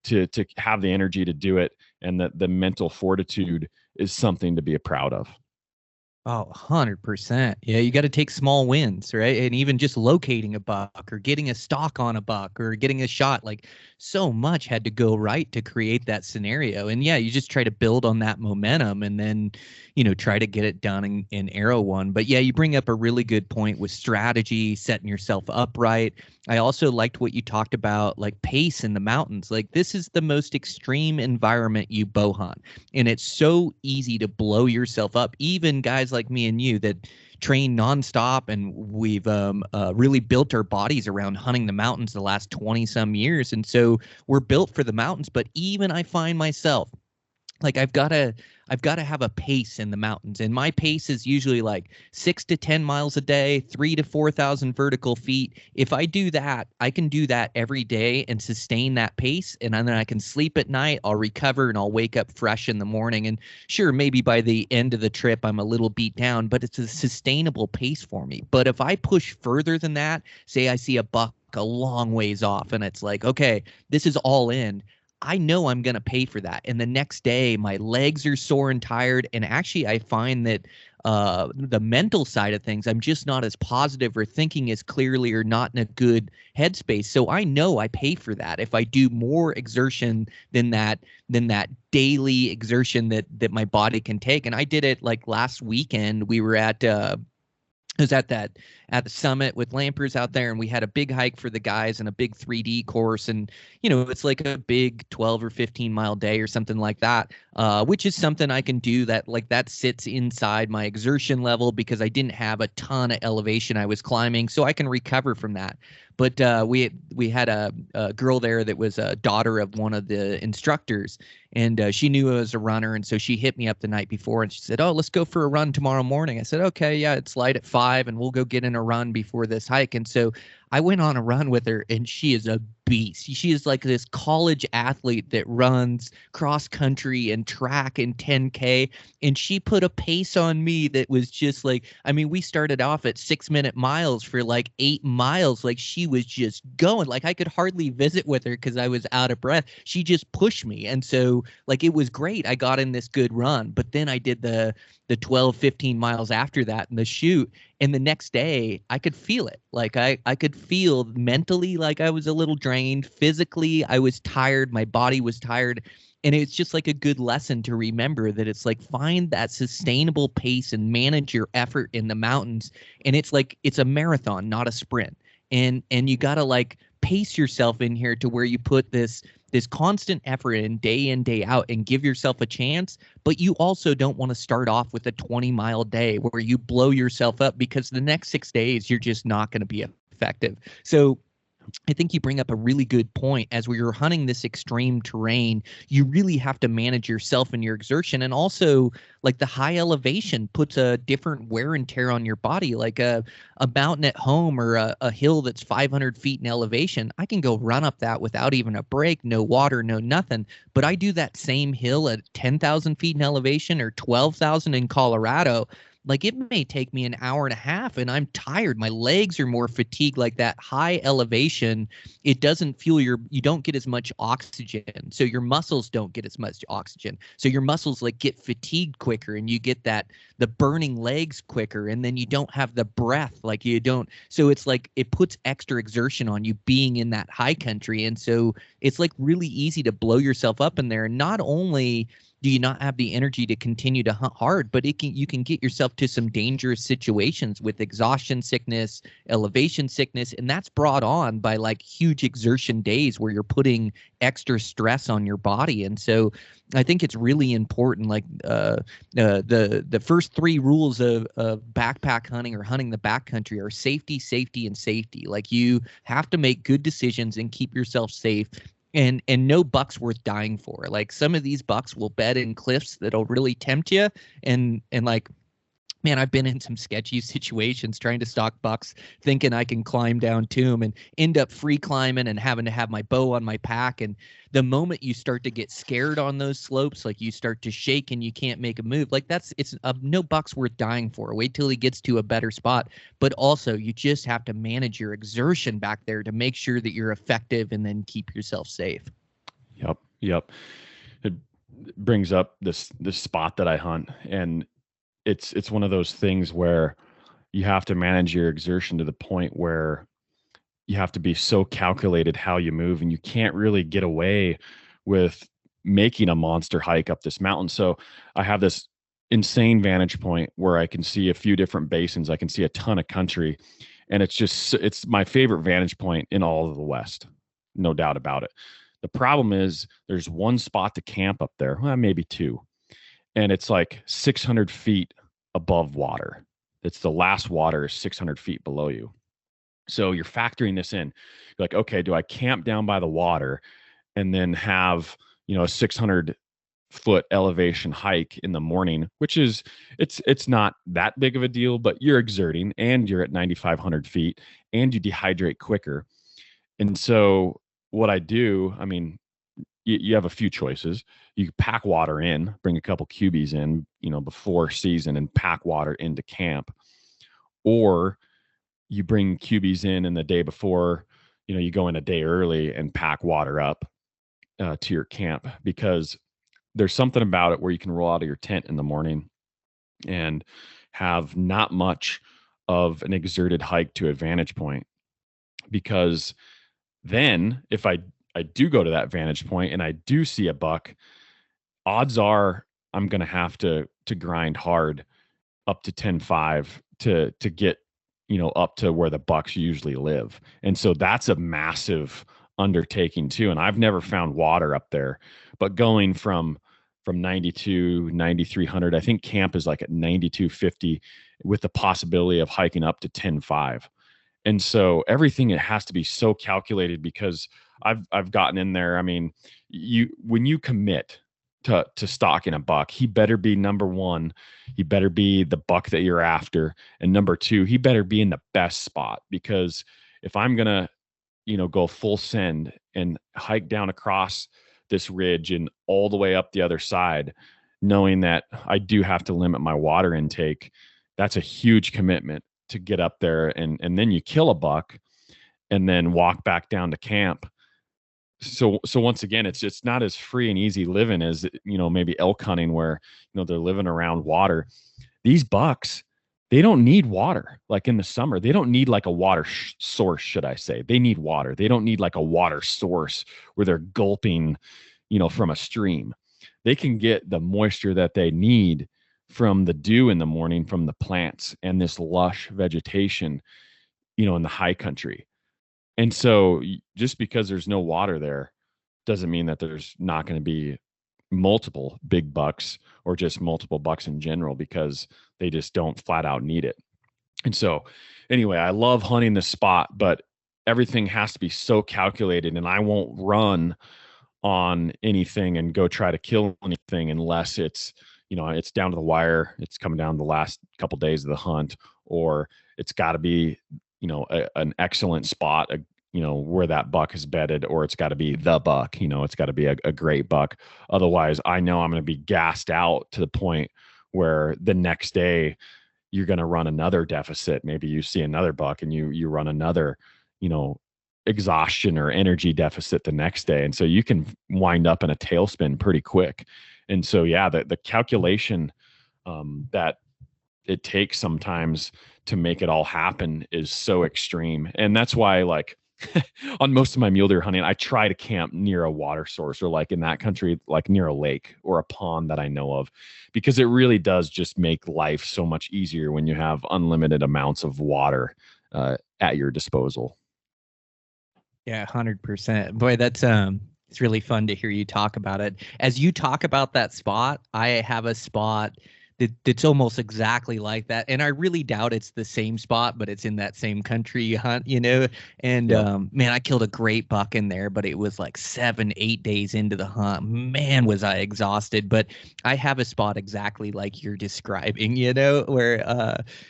to have the energy to do it, and the mental fortitude is something to be proud of. Oh, 100%. Yeah, you got to take small wins, right? And even just locating a buck or getting a stalk on a buck or getting a shot, like so much had to go right to create that scenario. And yeah, you just try to build on that momentum and then, try to get it done in arrow one. But yeah, you bring up a really good point with strategy, setting yourself up right. I also liked what you talked about, like pace in the mountains. Like this is the most extreme environment you bow hunt. And it's so easy to blow yourself up. Even guys like me and you that train nonstop, and we've really built our bodies around hunting the mountains the last 20 some years. And so we're built for the mountains. But even I find myself, like I've got to have a pace in the mountains, and my pace is usually like 6 to 10 miles a day, 3 to 4,000 vertical feet. If I do that, I can do that every day and sustain that pace, and then I can sleep at night. I'll recover and I'll wake up fresh in the morning. And sure, maybe by the end of the trip I'm a little beat down, but it's a sustainable pace for me. But if I push further than that, say I see a buck a long ways off, and it's like, okay, this is all in. I know I'm going to pay for that. And the next day, my legs are sore and tired. And actually, I find that the mental side of things, I'm just not as positive or thinking as clearly or not in a good headspace. So I know I pay for that if I do more exertion than that daily exertion that my body can take. And I did it like last weekend. We were at I was at the summit with Lampers out there, and we had a big hike for the guys and a big 3D course. And, it's like a big 12 or 15 mile day or something like that, which is something I can do that sits inside my exertion level because I didn't have a ton of elevation I was climbing, so I can recover from that. But we had a girl there that was a daughter of one of the instructors, and she knew I was a runner, and so she hit me up the night before, and she said, "Oh, let's go for a run tomorrow morning." I said, "Okay, yeah, it's light at 5, and we'll go get in a run before this hike." And so I went on a run with her, and she is a beast. She is like this college athlete that runs cross country and track and 10K. And she put a pace on me that was just like, I mean, we started off at 6-minute miles for like 8 miles. Like she was just going, like I could hardly visit with her because I was out of breath. She just pushed me. And so like, it was great. I got in this good run, but then I did the 12, 15 miles after that in the chute. And the next day I could feel it. Like I could feel mentally like I was a little drained. Physically, I was tired. My body was tired. And it's just like a good lesson to remember that it's like find that sustainable pace and manage your effort in the mountains. And it's like it's a marathon, not a sprint. And you got to like pace yourself in here to where you put this constant effort in, day out, and give yourself a chance. But you also don't want to start off with a 20-mile day where you blow yourself up, because the next 6 days you're just not going to be effective. So I think you bring up a really good point. As we were hunting this extreme terrain, you really have to manage yourself and your exertion. And also, like the high elevation puts a different wear and tear on your body. Like a mountain at home or a hill that's 500 feet in elevation, I can go run up that without even a break, no water, no nothing. But I do that same hill at 10,000 feet in elevation or 12,000 in Colorado. like it may take me an hour and a half and I'm tired. My legs are more fatigued. Like that high elevation, it doesn't fuel you don't get as much oxygen. So your muscles don't get as much oxygen. So your muscles like get fatigued quicker, and you get the burning legs quicker, and then you don't have the breath. Like you don't. So it's like it puts extra exertion on you being in that high country. And so it's like really easy to blow yourself up in there. And not only do you not have the energy to continue to hunt hard, but you can get yourself to some dangerous situations with exhaustion sickness, elevation sickness, and that's brought on by like huge exertion days where you're putting extra stress on your body. And so I think it's really important, like the first three rules of backpack hunting or hunting the backcountry are safety, safety, and safety. Like you have to make good decisions and keep yourself safe. And no buck's worth dying for. Like some of these bucks will bed in cliffs that'll really tempt you. And like, man, I've been in some sketchy situations trying to stalk bucks, thinking I can climb down to them, and end up free climbing and having to have my bow on my pack. And the moment you start to get scared on those slopes, like you start to shake and you can't make a move, like it's no buck's worth dying for. Wait till he gets to a better spot. But also you just have to manage your exertion back there to make sure that you're effective and then keep yourself safe. Yep. It brings up this spot that I hunt, and it's one of those things where you have to manage your exertion to the point where you have to be so calculated how you move, and you can't really get away with making a monster hike up this mountain. So I have this insane vantage point where I can see a few different basins. I can see a ton of country, and it's my favorite vantage point in all of the West. No doubt about it. The problem is there's one spot to camp up there, well, maybe two, and it's like 600 feet above water. It's the last water is 600 feet below you. So you're factoring this in. You're like, okay, do I camp down by the water and then have, a 600-foot elevation hike in the morning, which is, it's not that big of a deal, but you're exerting and you're at 9,500 feet and you dehydrate quicker. And so what I do, I mean, you have a few choices. You pack water in, bring a couple cubies in, before season and pack water into camp. Or you bring cubies in the day before, you go in a day early and pack water up to your camp, because there's something about it where you can roll out of your tent in the morning and have not much of an exerted hike to a vantage point. Because then if I do go to that vantage point and I do see a buck, odds are I'm going to have to grind hard up to 10.5 to get, up to where the bucks usually live. And so that's a massive undertaking too. And I've never found water up there, but going from 92, 9,300, I think camp is like at 9,250 with the possibility of hiking up to 10.5. And so everything, it has to be so calculated, because I've gotten in there. I mean, when you commit to stalking a buck, he better be number one. He better be the buck that you're after. And number two, he better be in the best spot, because if I'm going to, go full send and hike down across this ridge and all the way up the other side, knowing that I do have to limit my water intake, that's a huge commitment to get up there. And then you kill a buck and then walk back down to camp. So once again, it's not as free and easy living as, maybe elk hunting, where, they're living around water. These bucks, they don't need water. Like in the summer, they don't need like a water source, should I say. They need water. They don't need like a water source where they're gulping, from a stream. They can get the moisture that they need from the dew in the morning, from the plants and this lush vegetation, in the high country. And so just because there's no water there doesn't mean that there's not going to be multiple big bucks or just multiple bucks in general, because they just don't flat out need it. And so anyway, I love hunting this spot, but everything has to be so calculated, and I won't run on anything and go try to kill anything unless it's, it's down to the wire, it's coming down the last couple days of the hunt, or it's got to be, an excellent spot, where that buck is bedded, or it's got to be the buck, it's got to be a great buck. Otherwise, I know I'm going to be gassed out to the point where the next day, you're going to run another deficit. Maybe you see another buck and you run another, you know, exhaustion or energy deficit the next day. And so you can wind up in a tailspin pretty quick. And so, yeah, the calculation that it takes sometimes to make it all happen is so extreme. And that's why, like, on most of my mule deer hunting, I try to camp near a water source, or like in that country, like near a lake or a pond that I know of, because it really does just make life so much easier when you have unlimited amounts of water at your disposal. Yeah, 100%. Boy, that's it's really fun to hear you talk about it. As you talk about that spot, I have a spot that's almost exactly like that. And I really doubt it's the same spot, but it's in that same country you hunt, you know? And Yep. man, I killed a great buck in there, but it was like 7, 8 days into the hunt. Man, was I exhausted. But I have a spot exactly like you're describing, you know, where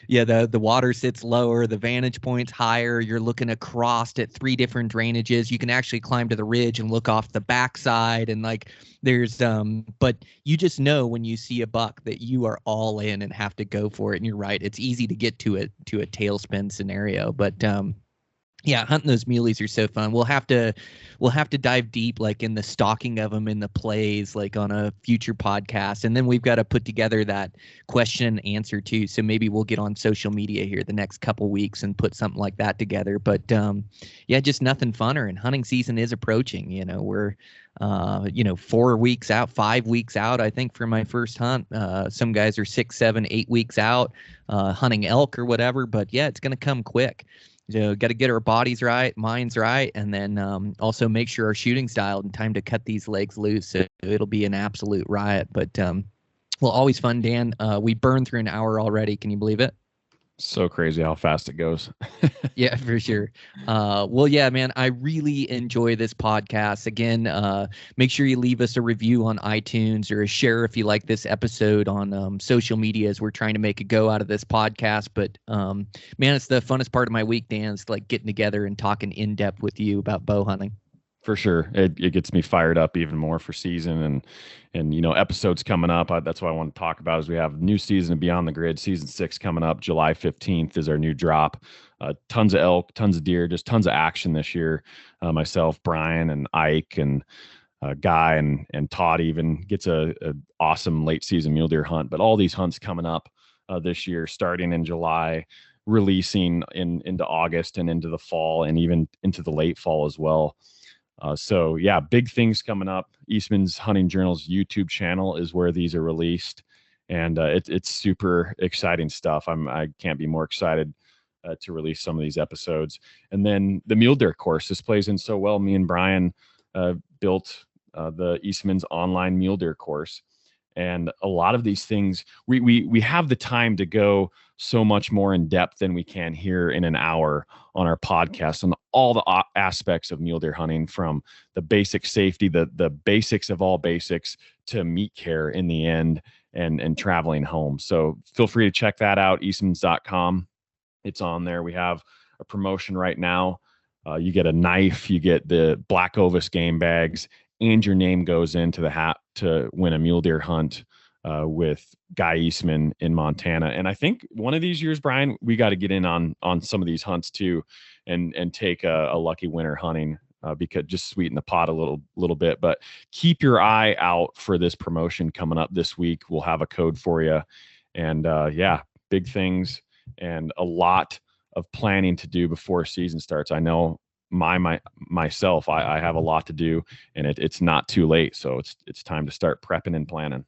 yeah, the water sits lower, the vantage point's higher, you're looking across at 3 different drainages. You can actually climb to the ridge and look off the backside, and like there's but you just know when you see a buck that you are all in and have to go for it. And you're right, it's easy to get to a tailspin scenario, but yeah, hunting those muleys are so fun. We'll have to dive deep, like in the stalking of them, in the plays, like on a future podcast. And then we've got to put together that question and answer too. So maybe we'll get on social media here the next couple weeks and put something like that together. But yeah, just nothing funner. And hunting season is approaching. You know, we're 4 weeks out, 5 weeks out, I think, for my first hunt. Some guys are 6, 7, 8 weeks out hunting elk or whatever. But yeah, it's going to come quick. So got to get our bodies right, minds right, and then also make sure our shooting's dialed in time to cut these legs loose. So it'll be an absolute riot. But well, always fun, Dan. We burned through an hour already. Can you believe it? So crazy how fast it goes. Yeah, for sure. Well, yeah, man, I really enjoy this podcast. Again, make sure you leave us a review on iTunes or a share if you like this episode on social media, as we're trying to make a go out of this podcast. But man, it's the funnest part of my week, Dan. It's like getting together and talking in depth with you about bow hunting. For sure. It gets me fired up even more for season and episodes coming up. That's what I want to talk about is we have new season of Beyond the Grid, season 6 coming up. July 15th is our new drop. Tons of elk, tons of deer, just tons of action this year. Myself, Brian, and Ike, and Guy, and Todd even gets a awesome late season mule deer hunt. But all these hunts coming up this year, starting in July, releasing into August and into the fall, and even into the late fall as well. So yeah, big things coming up. Eastman's Hunting Journal's YouTube channel is where these are released, and it's super exciting stuff. I can't be more excited to release some of these episodes. And then the mule deer course, this plays in so well. Me and Brian built the Eastman's online mule deer course, and a lot of these things we have the time to go so much more in depth than we can here in an hour on our podcast on all the aspects of mule deer hunting, from the basic safety, the basics of all basics, to meat care in the end, and traveling home. So feel free to check that out, eastmans.com. It's on there. We have a promotion right now. You get a knife, you get the Black Ovis game bags, and your name goes into the hat to win a mule deer hunt with Guy Eastman in Montana. And I think one of these years, Brian, we got to get in on some of these hunts too, and take a lucky winner hunting, because just sweeten the pot a little bit. But keep your eye out for this promotion coming up this week. We'll have a code for you, and yeah, big things and a lot of planning to do before season starts. I know myself, I have a lot to do, and it's not too late. So it's time to start prepping and planning.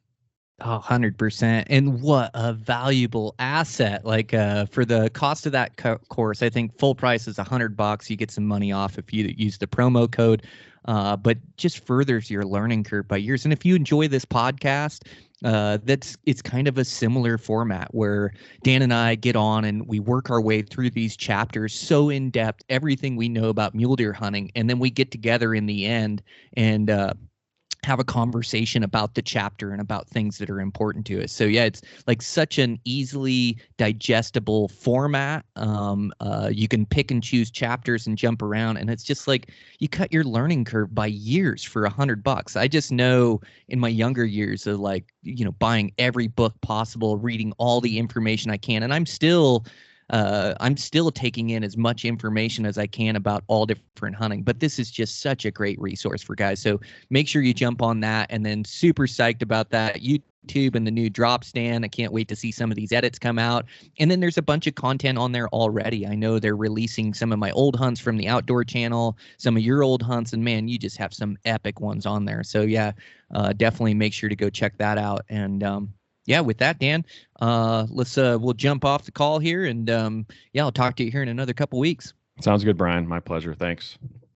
Oh, 100%. And what a valuable asset. Like for the cost of that course, I think full price is $100. You get some money off if you use the promo code, but just furthers your learning curve by years. And if you enjoy this podcast, it's kind of a similar format where Dan and I get on and we work our way through these chapters so in depth, everything we know about mule deer hunting. And then we get together in the end and have a conversation about the chapter and about things that are important to us. So yeah, it's like such an easily digestible format. You can pick and choose chapters and jump around, and it's just like you cut your learning curve by years for $100. I just know in my younger years of like, buying every book possible, reading all the information I can, and I'm still taking in as much information as I can about all different hunting, but this is just such a great resource for guys. So make sure you jump on that, and then super psyched about that YouTube and the new drop stand. I can't wait to see some of these edits come out. And then there's a bunch of content on there already. I know they're releasing some of my old hunts from the outdoor channel, some of your old hunts, and man, you just have some epic ones on there. So yeah, definitely make sure to go check that out. And yeah, with that, Dan, we'll jump off the call here, and yeah, I'll talk to you here in another couple weeks. Sounds good, Brian. My pleasure. Thanks.